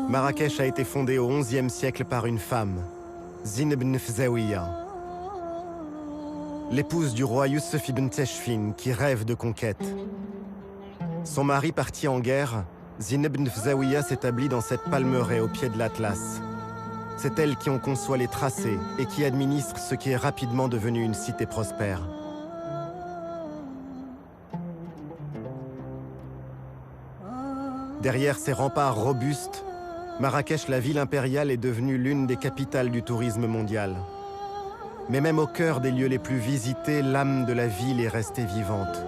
S1: Marrakech a été fondée au XIe siècle par une femme, Zine ibn Fzawiya, l'épouse du roi Youssef ibn Teshfin qui rêve de conquête. Son mari parti en guerre, Zine ibn Fzawiya s'établit dans cette palmeraie au pied de l'Atlas. C'est elle qui en conçoit les tracés et qui administre ce qui est rapidement devenu une cité prospère. Derrière ces remparts robustes, Marrakech, la ville impériale, est devenue l'une des capitales du tourisme mondial. Mais même au cœur des lieux les plus visités, l'âme de la ville est restée vivante.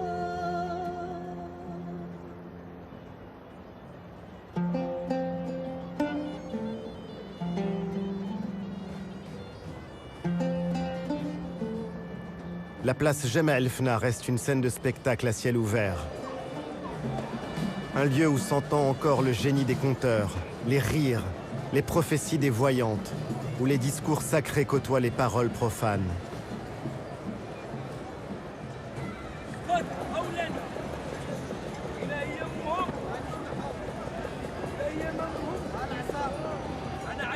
S1: La place Jemaa el-Fna reste une scène de spectacle à ciel ouvert. Un lieu où s'entend encore le génie des conteurs, les rires, les prophéties des voyantes, où les discours sacrés côtoient les paroles profanes.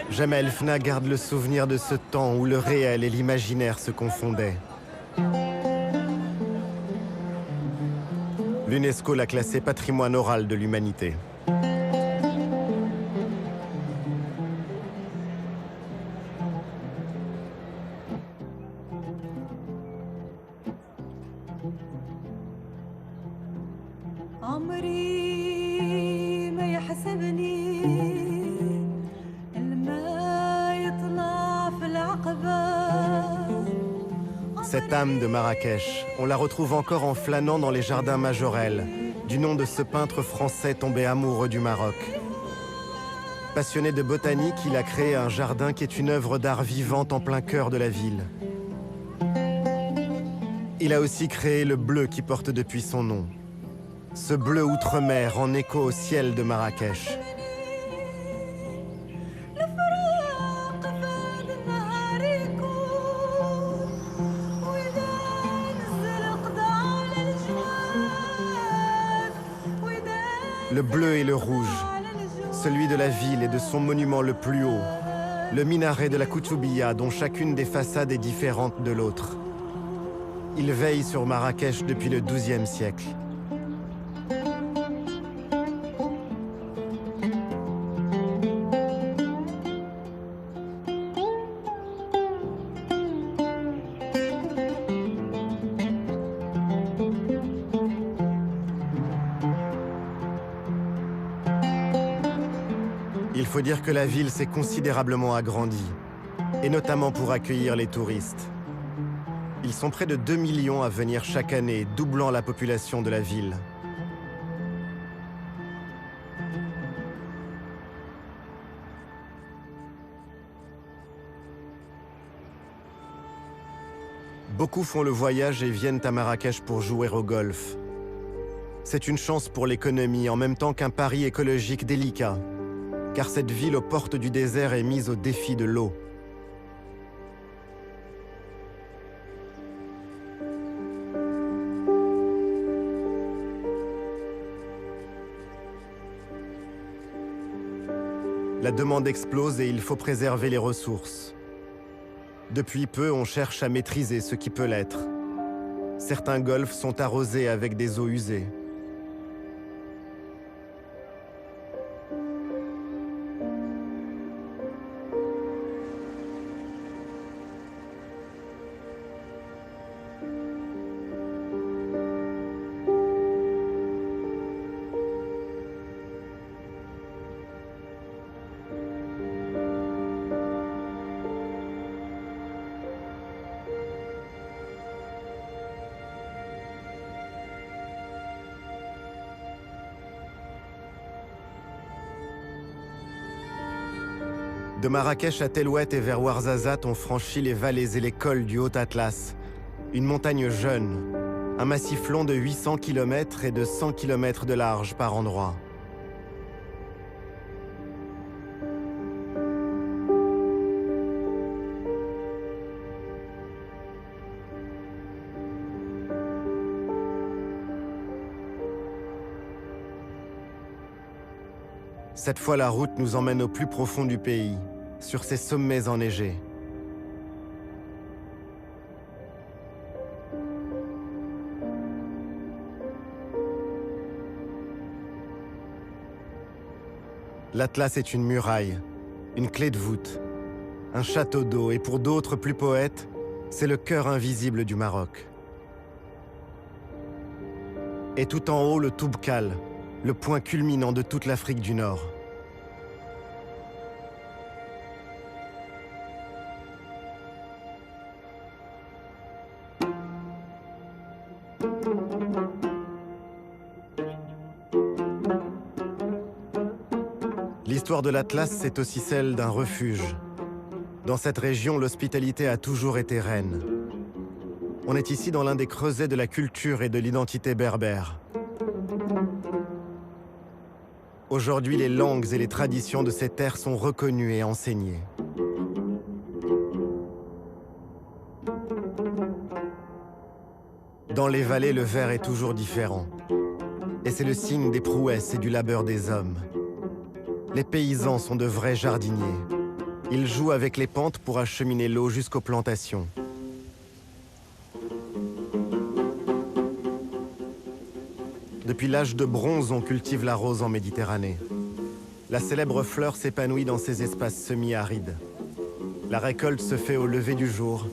S1: Jemaa el-Fna garde le souvenir de ce temps où le réel et l'imaginaire se confondaient. L'UNESCO l'a classé patrimoine oral de l'humanité. Cette âme de Marrakech, on la retrouve encore en flânant dans les jardins Majorelle, du nom de ce peintre français tombé amoureux du Maroc. Passionné de botanique, il a créé un jardin qui est une œuvre d'art vivante en plein cœur de la ville. Il a aussi créé le bleu qui porte depuis son nom. Ce bleu outre-mer en écho au ciel de Marrakech. Le bleu et le rouge, celui de la ville et de son monument le plus haut, le minaret de la Koutoubia dont chacune des façades est différente de l'autre. Il veille sur Marrakech depuis le XIIe siècle. faut dire que la ville s'est considérablement agrandie, et notamment pour accueillir les touristes. Ils sont près de 2 millions à venir chaque année, doublant la population de la ville. Beaucoup font le voyage et viennent à Marrakech pour jouer au golf. C'est une chance pour l'économie en même temps qu'un pari écologique délicat, car cette ville aux portes du désert est mise au défi de l'eau. La demande explose et il faut préserver les ressources. Depuis peu, on cherche à maîtriser ce qui peut l'être. Certains golfs sont arrosés avec des eaux usées. De Marrakech à Tellouet et vers Ouarzazate, on franchit les vallées et les cols du Haut-Atlas. Une montagne jeune, un massif long de 800 km et de 100 km de large par endroits. Cette fois, la route nous emmène au plus profond du pays, sur ces sommets enneigés. L'Atlas est une muraille, une clé de voûte, un château d'eau et pour d'autres plus poètes, c'est le cœur invisible du Maroc. Et tout en haut, le Toubkal, le point culminant de toute l'Afrique du Nord. L'histoire de l'Atlas, c'est aussi celle d'un refuge. Dans cette région, l'hospitalité a toujours été reine. On est ici dans l'un des creusets de la culture et de l'identité berbère. Aujourd'hui, les langues et les traditions de ces terres sont reconnues et enseignées. Dans les vallées, le verre est toujours différent. Et c'est le signe des prouesses et du labeur des hommes. Les paysans sont de vrais jardiniers. Ils jouent avec les pentes pour acheminer l'eau jusqu'aux plantations. Depuis l'âge de bronze, on cultive la rose en Méditerranée. La célèbre fleur s'épanouit dans ces espaces semi-arides. La récolte se fait au lever du jour,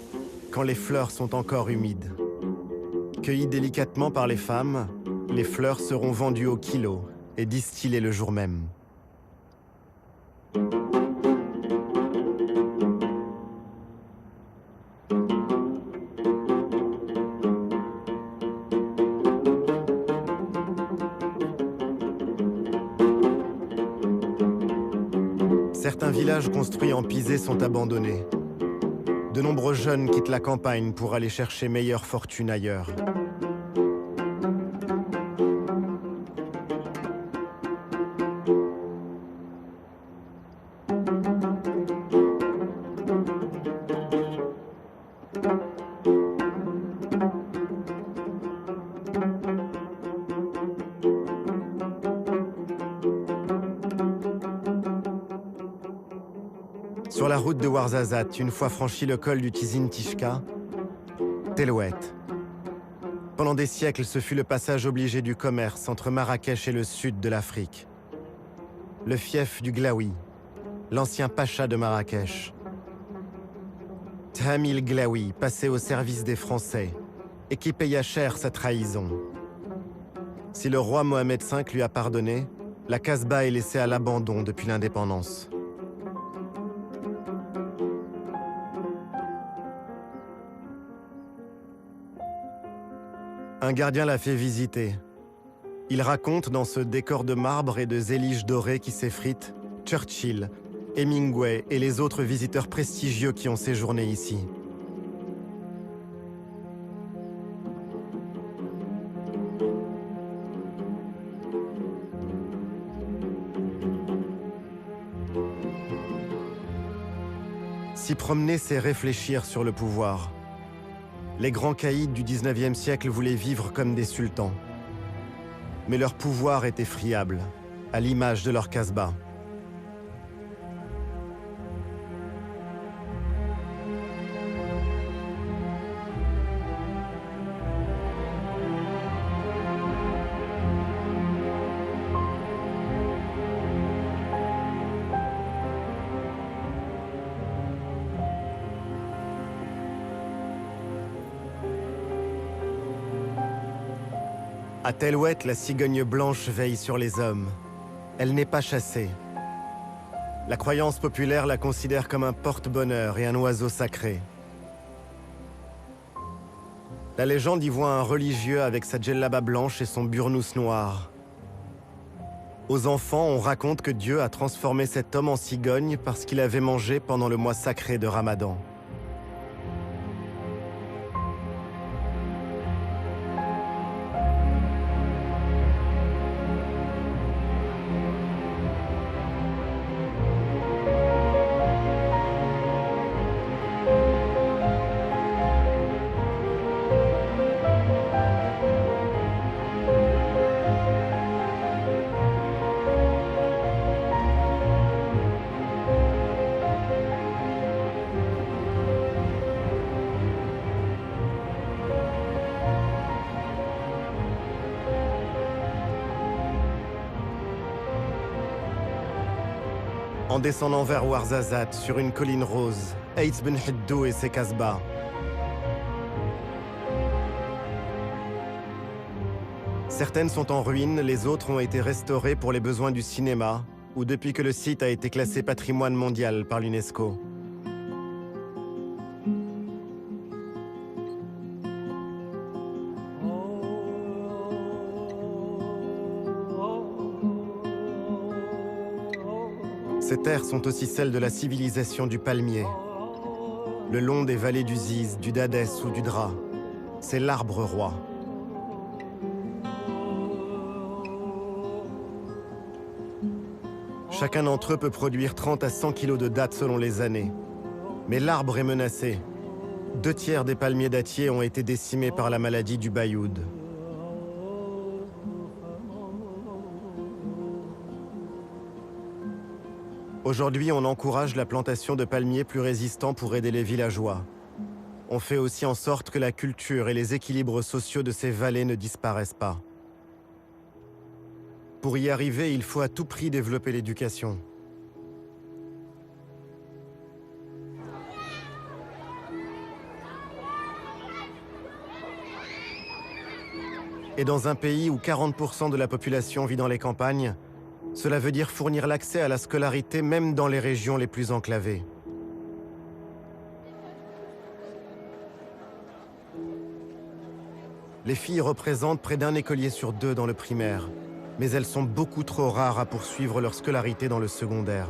S1: quand les fleurs sont encore humides. Cueillies délicatement par les femmes, les fleurs seront vendues au kilo et distillées le jour même. Certains villages construits en pisé sont abandonnés. De nombreux jeunes quittent la campagne pour aller chercher meilleure fortune ailleurs. Sur la route de Ouarzazate, une fois franchi le col du Tizine Tishka, Tellouet. Pendant des siècles, ce fut le passage obligé du commerce entre Marrakech et le sud de l'Afrique. Le fief du Glaoui, l'ancien pacha de Marrakech. Thamil Glaoui, passé au service des Français, et qui paya cher sa trahison. Si le roi Mohamed V lui a pardonné, la Casbah est laissée à l'abandon depuis l'indépendance. Un gardien l'a fait visiter. Il raconte dans ce décor de marbre et de zélige dorée qui s'effrite, Churchill, Hemingway et les autres visiteurs prestigieux qui ont séjourné ici. S'y promener, c'est réfléchir sur le pouvoir. Les grands caïds du 19e siècle voulaient vivre comme des sultans. Mais leur pouvoir était friable, à l'image de leur Casbah. À Telwet, la cigogne blanche veille sur les hommes. Elle n'est pas chassée. La croyance populaire la considère comme un porte-bonheur et un oiseau sacré. La légende y voit un religieux avec sa djellaba blanche et son burnous noir. Aux enfants, on raconte que Dieu a transformé cet homme en cigogne parce qu'il avait mangé pendant le mois sacré de Ramadan. En descendant vers Ouarzazate, sur une colline rose, Eitz Ben Hiddou et ses Casbahs. Certaines sont en ruine, les autres ont été restaurées pour les besoins du cinéma, ou depuis que le site a été classé patrimoine mondial par l'UNESCO. Ces terres sont aussi celles de la civilisation du palmier. Le long des vallées du Ziz, du Dadès ou du Dra, c'est l'arbre roi. Chacun d'entre eux peut produire 30 à 100 kilos de dattes selon les années. Mais l'arbre est menacé. 2 tiers des palmiers dattiers ont été décimés par la maladie du bayoud. Aujourd'hui, on encourage la plantation de palmiers plus résistants pour aider les villageois. On fait aussi en sorte que la culture et les équilibres sociaux de ces vallées ne disparaissent pas. Pour y arriver, il faut à tout prix développer l'éducation. Et dans un pays où 40% de la population vit dans les campagnes, cela veut dire fournir l'accès à la scolarité même dans les régions les plus enclavées. Les filles représentent près d'un écolier sur 2 dans le primaire, mais elles sont beaucoup trop rares à poursuivre leur scolarité dans le secondaire.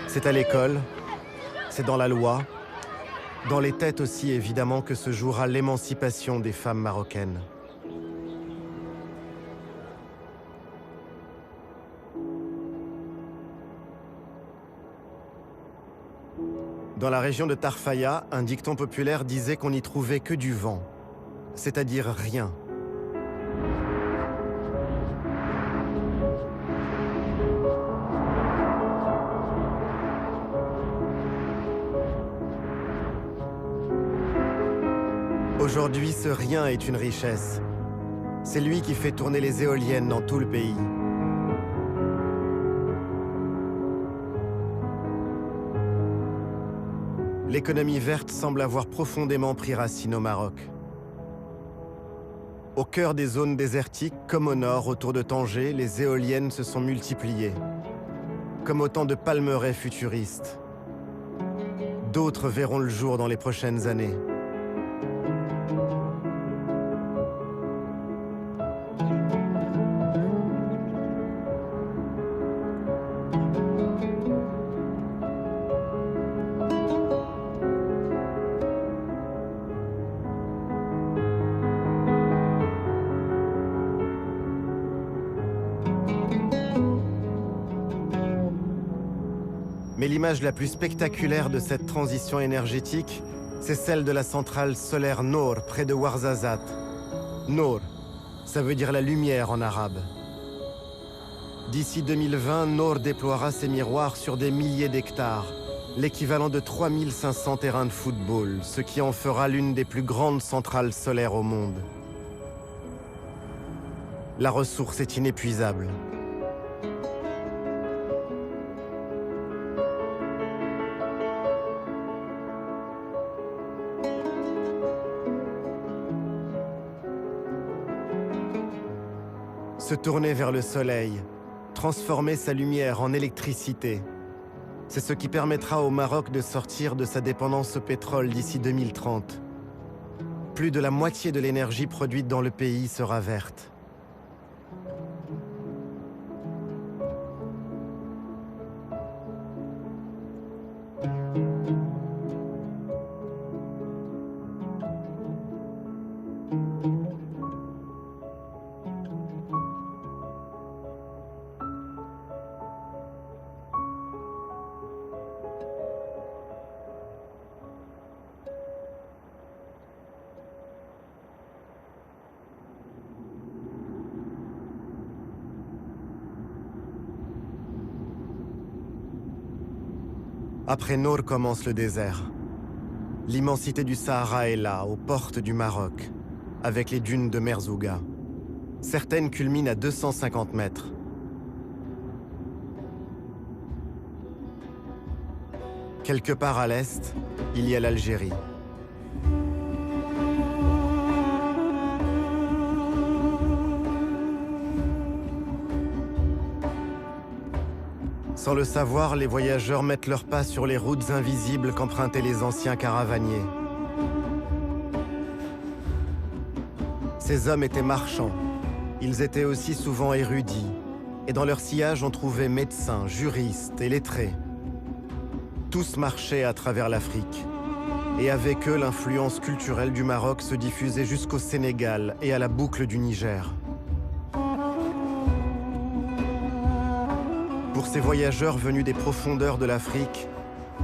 S1: C'est à l'école, c'est dans la loi, dans les têtes aussi évidemment que se jouera l'émancipation des femmes marocaines. Dans la région de Tarfaya, un dicton populaire disait qu'on n'y trouvait que du vent, c'est-à-dire rien. Aujourd'hui, ce rien est une richesse. C'est lui qui fait tourner les éoliennes dans tout le pays. l'économie verte semble avoir profondément pris racine au Maroc. Au cœur des zones désertiques, comme au nord, autour de Tanger, les éoliennes se sont multipliées, comme autant de palmeraies futuristes. D'autres verront le jour dans les prochaines années. Mais l'image la plus spectaculaire de cette transition énergétique, c'est celle de la centrale solaire Noor, près de Ouarzazate. Noor, ça veut dire la lumière en arabe. D'ici 2020, Noor déploiera ses miroirs sur des milliers d'hectares, l'équivalent de 3500 terrains de football, ce qui en fera l'une des plus grandes centrales solaires au monde. La ressource est inépuisable. Se tourner vers le soleil, transformer sa lumière en électricité. C'est ce qui permettra au Maroc de sortir de sa dépendance au pétrole d'ici 2030. Plus de la moitié de l'énergie produite dans le pays sera verte. Après Noor commence le désert. L'immensité du Sahara est là, aux portes du Maroc, avec les dunes de Merzouga. Certaines culminent à 250 mètres. Quelque part à l'est, il y a l'Algérie. Sans le savoir, les voyageurs mettent leurs pas sur les routes invisibles qu'empruntaient les anciens caravaniers. Ces hommes étaient marchands. Ils étaient aussi souvent érudits. Et dans leur sillage, on trouvait médecins, juristes et lettrés. Tous marchaient à travers l'Afrique. Et avec eux, l'influence culturelle du Maroc se diffusait jusqu'au Sénégal et à la boucle du Niger. Pour ces voyageurs venus des profondeurs de l'Afrique,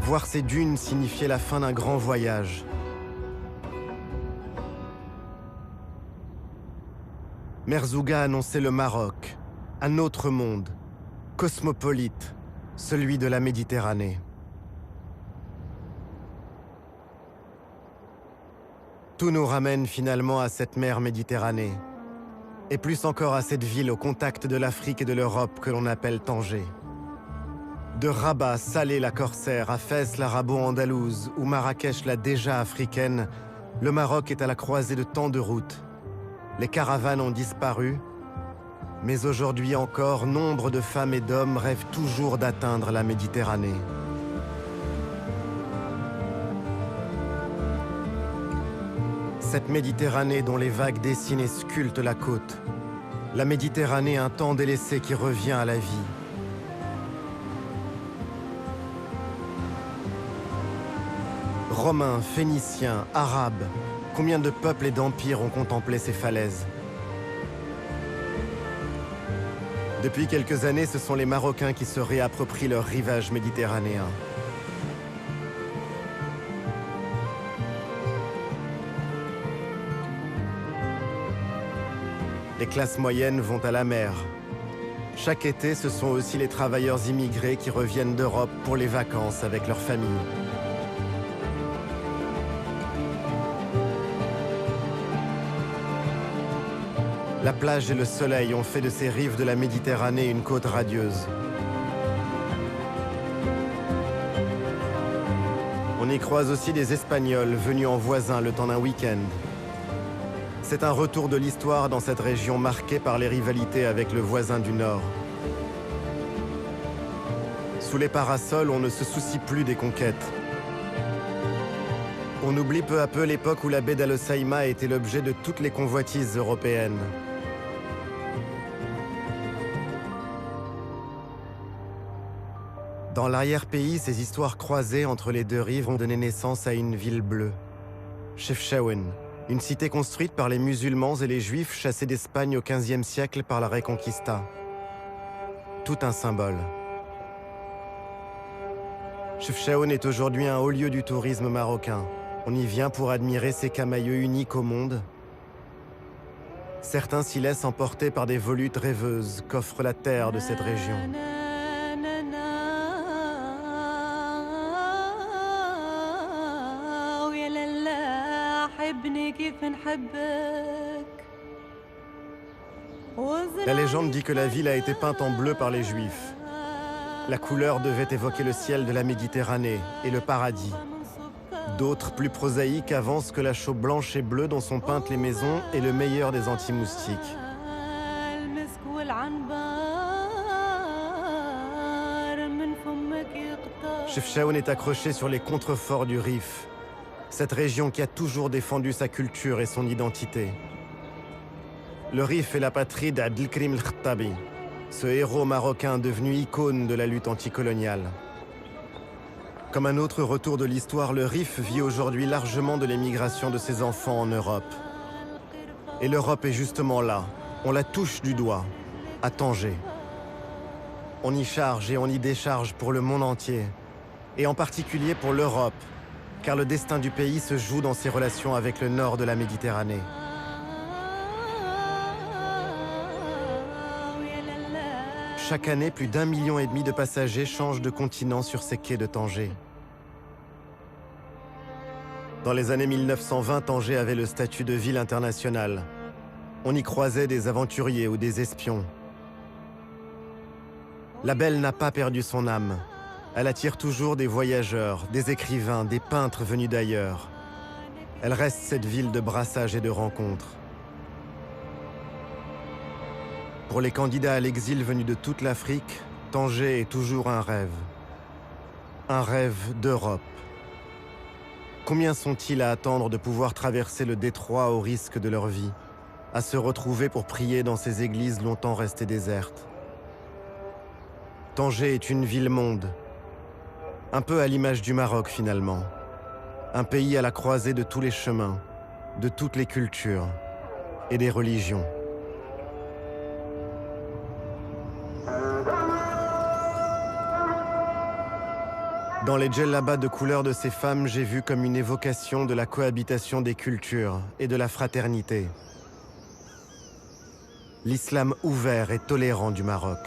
S1: voir ces dunes signifiait la fin d'un grand voyage. Merzouga annonçait le Maroc, un autre monde, cosmopolite, celui de la Méditerranée. Tout nous ramène finalement à cette mer Méditerranée, et plus encore à cette ville au contact de l'Afrique et de l'Europe que l'on appelle Tanger. De Rabat, Salé la corsaire, à Fès l'arabo-andalouse ou Marrakech la déjà africaine, le Maroc est à la croisée de tant de routes. Les caravanes ont disparu, mais aujourd'hui encore, nombre de femmes et d'hommes rêvent toujours d'atteindre la Méditerranée. Cette Méditerranée dont les vagues dessinent et sculptent la côte. La Méditerranée, un temps délaissé qui revient à la vie. Romains, Phéniciens, Arabes, combien de peuples et d'empires ont contemplé ces falaises? Depuis quelques années, ce sont les Marocains qui se réapproprient leur rivage méditerranéen. Les classes moyennes vont à la mer. Chaque été, ce sont aussi les travailleurs immigrés qui reviennent d'Europe pour les vacances avec leurs familles. La plage et le soleil ont fait de ces rives de la Méditerranée une côte radieuse. On y croise aussi des Espagnols venus en voisin le temps d'un week-end. C'est un retour de l'histoire dans cette région marquée par les rivalités avec le voisin du Nord. Sous les parasols, on ne se soucie plus des conquêtes. On oublie peu à peu l'époque où la baie d'Al-Hoceïma était l'objet de toutes les convoitises européennes. Dans l'arrière-pays, ces histoires croisées entre les deux rives ont donné naissance à une ville bleue, Chefchaouen, une cité construite par les musulmans et les juifs chassés d'Espagne au XVe siècle par la Reconquista. Tout un symbole. Chefchaouen est aujourd'hui un haut lieu du tourisme marocain. On y vient pour admirer ces camaïeux uniques au monde. Certains s'y laissent emporter par des volutes rêveuses qu'offre la terre de cette région. La légende dit que la ville a été peinte en bleu par les Juifs. La couleur devait évoquer le ciel de la Méditerranée et le paradis. D'autres, plus prosaïques, avancent que la chaux blanche et bleue dont sont peintes les maisons est le meilleur des anti-moustiques. Chefchaouen est accroché sur les contreforts du Rif, cette région qui a toujours défendu sa culture et son identité. Le Rif est la patrie d'Abdelkrim el-Khattabi, ce héros marocain devenu icône de la lutte anticoloniale. Comme un autre retour de l'histoire, le Rif vit aujourd'hui largement de l'émigration de ses enfants en Europe. Et l'Europe est justement là, on la touche du doigt, à Tanger. On y charge et on y décharge pour le monde entier, et en particulier pour l'Europe, car le destin du pays se joue dans ses relations avec le nord de la Méditerranée. Chaque année, plus d'1,5 million de passagers changent de continent sur ces quais de Tanger. Dans les années 1920, Tanger avait le statut de ville internationale. On y croisait des aventuriers ou des espions. La Belle n'a pas perdu son âme. Elle attire toujours des voyageurs, des écrivains, des peintres venus d'ailleurs. Elle reste cette ville de brassage et de rencontres. Pour les candidats à l'exil venus de toute l'Afrique, Tanger est toujours un rêve. Un rêve d'Europe. Combien sont-ils à attendre de pouvoir traverser le détroit au risque de leur vie, à se retrouver pour prier dans ces églises longtemps restées désertes? Tanger est une ville-monde, un peu à l'image du Maroc finalement. Un pays à la croisée de tous les chemins, de toutes les cultures et des religions. Dans les djellabas de couleur de ces femmes, j'ai vu comme une évocation de la cohabitation des cultures et de la fraternité. L'islam ouvert et tolérant du Maroc.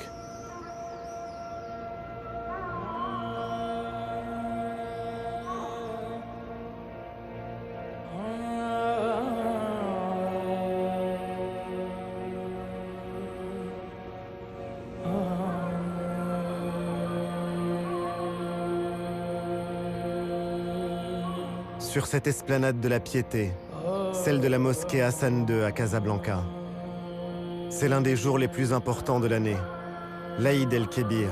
S1: Sur cette esplanade de la Piété, celle de la mosquée Hassan II à Casablanca. C'est l'un des jours les plus importants de l'année, l'Aïd el-Kébir.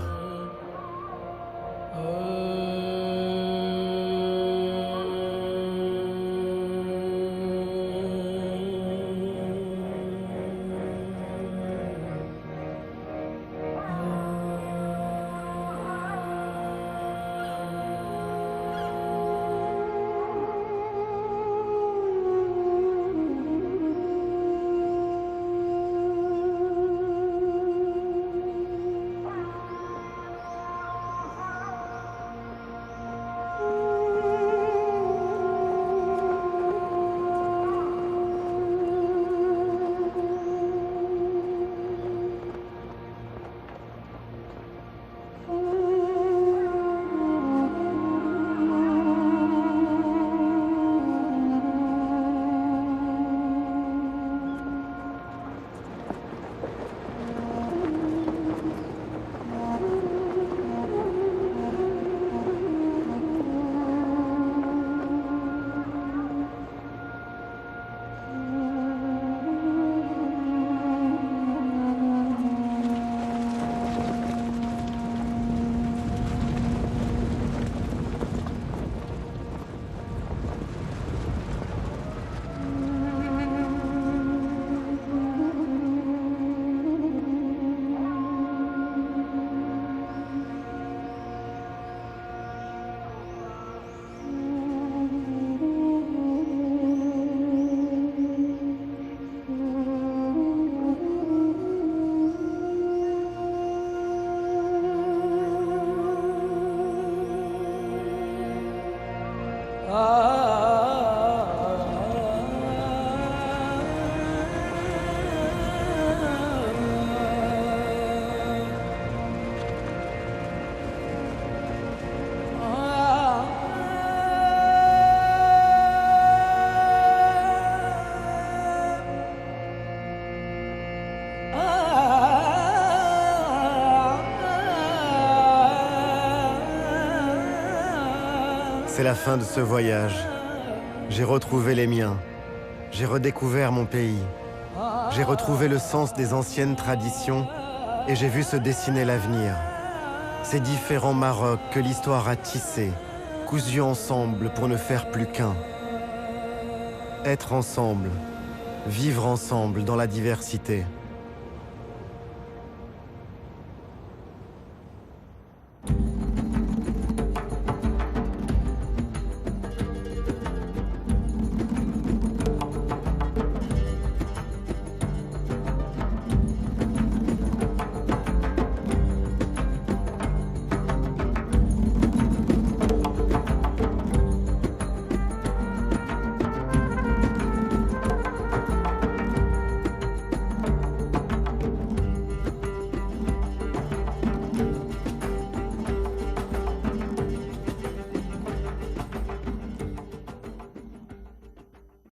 S1: C'est la fin de ce voyage. J'ai retrouvé les miens. J'ai redécouvert mon pays. J'ai retrouvé le sens des anciennes traditions et j'ai vu se dessiner l'avenir. Ces différents Marocs que l'histoire a tissés, cousus ensemble pour ne faire plus qu'un. Être ensemble, vivre ensemble dans la diversité.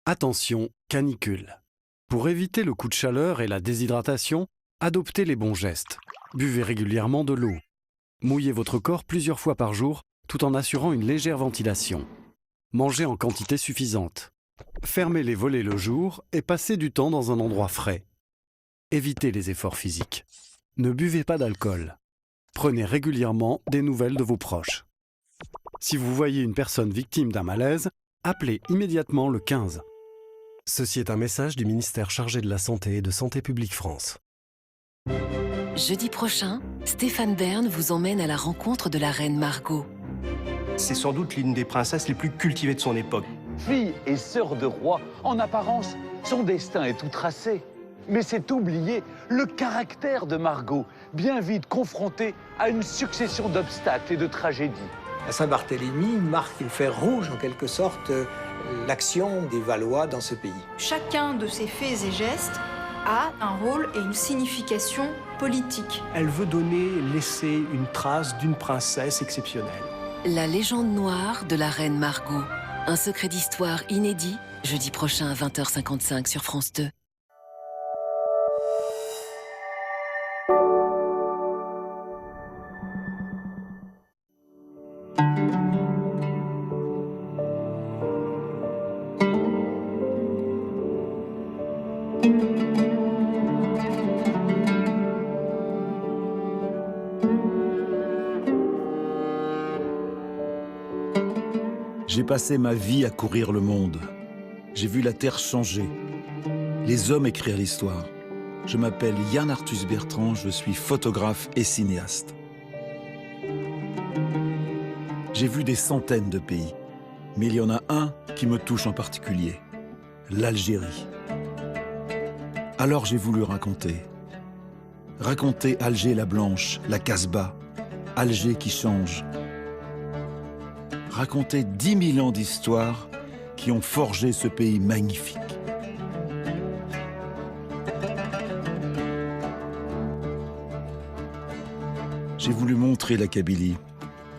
S2: Attention, canicule. Pour éviter le coup de chaleur et la déshydratation, adoptez les bons gestes. Buvez régulièrement de l'eau. Mouillez votre corps plusieurs fois par jour tout en assurant une légère ventilation. Mangez en quantité suffisante. Fermez les volets le jour et passez du temps dans un endroit frais. Évitez les efforts physiques. Ne buvez pas d'alcool. Prenez régulièrement des nouvelles de vos proches. Si vous voyez une personne victime d'un malaise, appelez immédiatement le 15.
S3: Ceci est un message du ministère chargé de la Santé et de Santé publique France.
S4: Jeudi prochain, Stéphane Bern vous emmène à la rencontre de la reine Margot.
S5: C'est sans doute l'une des princesses les plus cultivées de son époque.
S6: Fille et sœur de roi, en apparence, son destin est tout tracé. Mais c'est oublier le caractère de Margot, bien vite confrontée à une succession d'obstacles et de tragédies.
S7: Saint-Barthélemy marque le fer rouge, en quelque sorte, l'action des Valois dans ce pays.
S8: Chacun de ces faits et gestes a un rôle et une signification politique.
S5: Elle veut laisser une trace d'une princesse exceptionnelle.
S4: La légende noire de la reine Margot. Un secret d'histoire inédit, jeudi prochain à 20h55 sur France 2.
S9: J'ai passé ma vie à courir le monde. J'ai vu la Terre changer, les hommes écrire l'histoire. Je m'appelle Yann Arthus Bertrand, je suis photographe et cinéaste. J'ai vu des centaines de pays, mais il y en a un qui me touche en particulier, l'Algérie. Alors j'ai voulu raconter Alger la Blanche, la Casbah, Alger qui change. Raconter 10 000 ans d'histoire qui ont forgé ce pays magnifique. J'ai voulu montrer la Kabylie,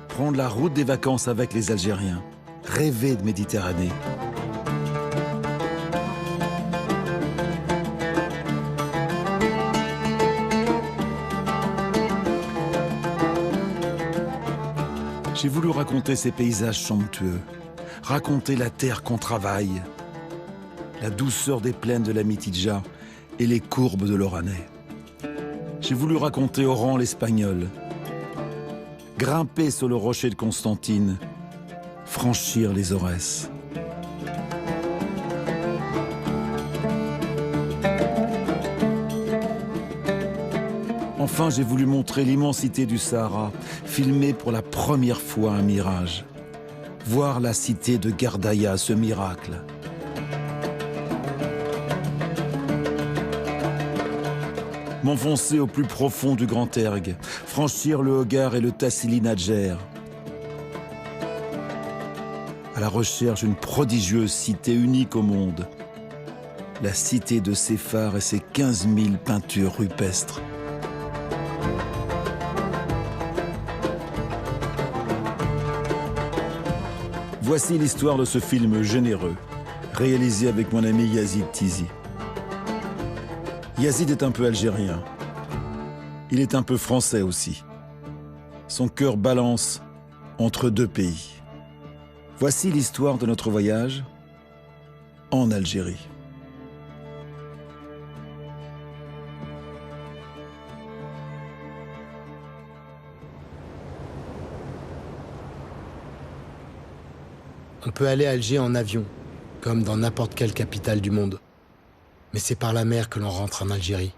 S9: prendre la route des vacances avec les Algériens, rêver de Méditerranée. J'ai voulu raconter ces paysages somptueux, raconter la terre qu'on travaille, la douceur des plaines de la Mitidja et les courbes de l'Oranais. J'ai voulu raconter Oran l'Espagnol, grimper sur le rocher de Constantine, franchir les Aurès. Enfin, j'ai voulu montrer l'immensité du Sahara, filmer pour la première fois un mirage. Voir la cité de Gardaïa, ce miracle. M'enfoncer au plus profond du Grand Erg, franchir le Hogar et le Tassili Nadjer. À la recherche d'une prodigieuse cité unique au monde. La cité de Séphar et ses 15 000 peintures rupestres. Voici l'histoire de ce film généreux, réalisé avec mon ami Yazid Tizi. Yazid est un peu algérien. Il est un peu français aussi. Son cœur balance entre deux pays. Voici l'histoire de notre voyage en Algérie.
S10: On peut aller à Alger en avion, comme dans n'importe quelle capitale du monde. Mais c'est par la mer que l'on rentre en Algérie.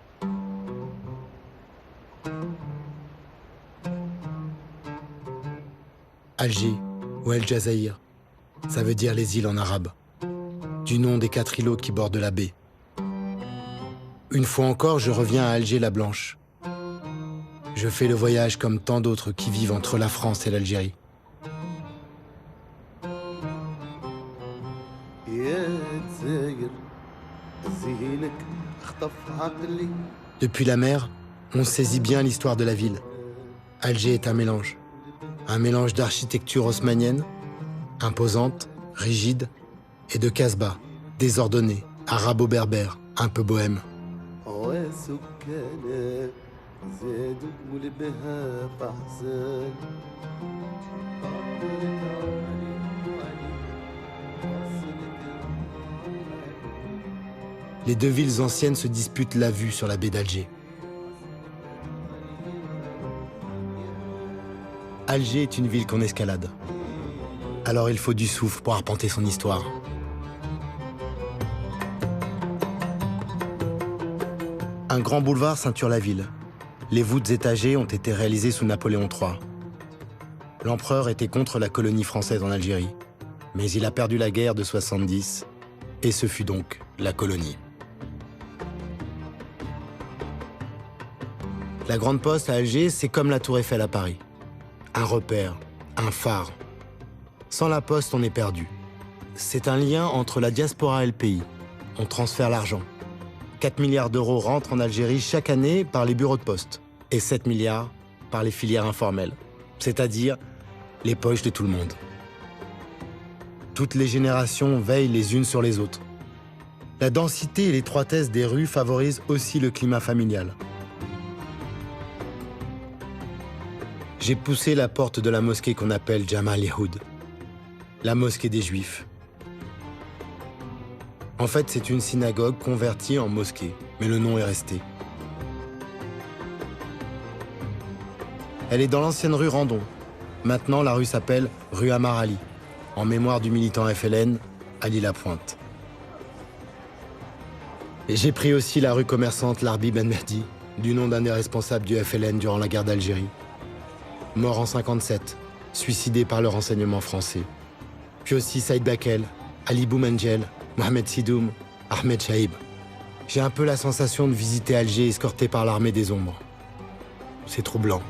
S10: Alger, ou El Jazaïr, ça veut dire les îles en arabe, du nom des 4 îlots qui bordent la baie. Une fois encore, je reviens à Alger-la-Blanche. Je fais le voyage comme tant d'autres qui vivent entre la France et l'Algérie. Depuis la mer, on saisit bien l'histoire de la ville. Alger est un mélange d'architecture haussmannienne, imposante, rigide, et de Casbah, désordonnée, arabo-berbère, un peu bohème. Les deux villes anciennes se disputent la vue sur la baie d'Alger. Alger est une ville qu'on escalade. Alors il faut du souffle pour arpenter son histoire. Un grand boulevard ceinture la ville. Les voûtes étagées ont été réalisées sous Napoléon III. L'empereur était contre la colonie française en Algérie, mais il a perdu la guerre de 70, et ce fut donc la colonie. La Grande Poste à Alger, c'est comme la Tour Eiffel à Paris. Un repère, un phare. Sans la Poste, on est perdu. C'est un lien entre la diaspora et le pays. On transfère l'argent. 4 milliards d'euros rentrent en Algérie chaque année par les bureaux de poste. Et 7 milliards par les filières informelles. C'est-à-dire les poches de tout le monde. Toutes les générations veillent les unes sur les autres. La densité et l'étroitesse des rues favorisent aussi le climat familial. J'ai poussé la porte de la mosquée qu'on appelle Jamal Yehoud, la mosquée des Juifs. En fait, c'est une synagogue convertie en mosquée, mais le nom est resté. Elle est dans l'ancienne rue Randon. Maintenant, la rue s'appelle rue Amar Ali, en mémoire du militant FLN, Ali Lapointe. Et j'ai pris aussi la rue commerçante Larbi Ben Mehdi, du nom d'un des responsables du FLN durant la guerre d'Algérie. Mort en 57, suicidé par le renseignement français. Puis aussi Saïd Bakel, Ali Boumengel, Mohamed Sidoum, Ahmed Chaïb. J'ai un peu la sensation de visiter Alger escorté par l'armée des ombres. C'est troublant.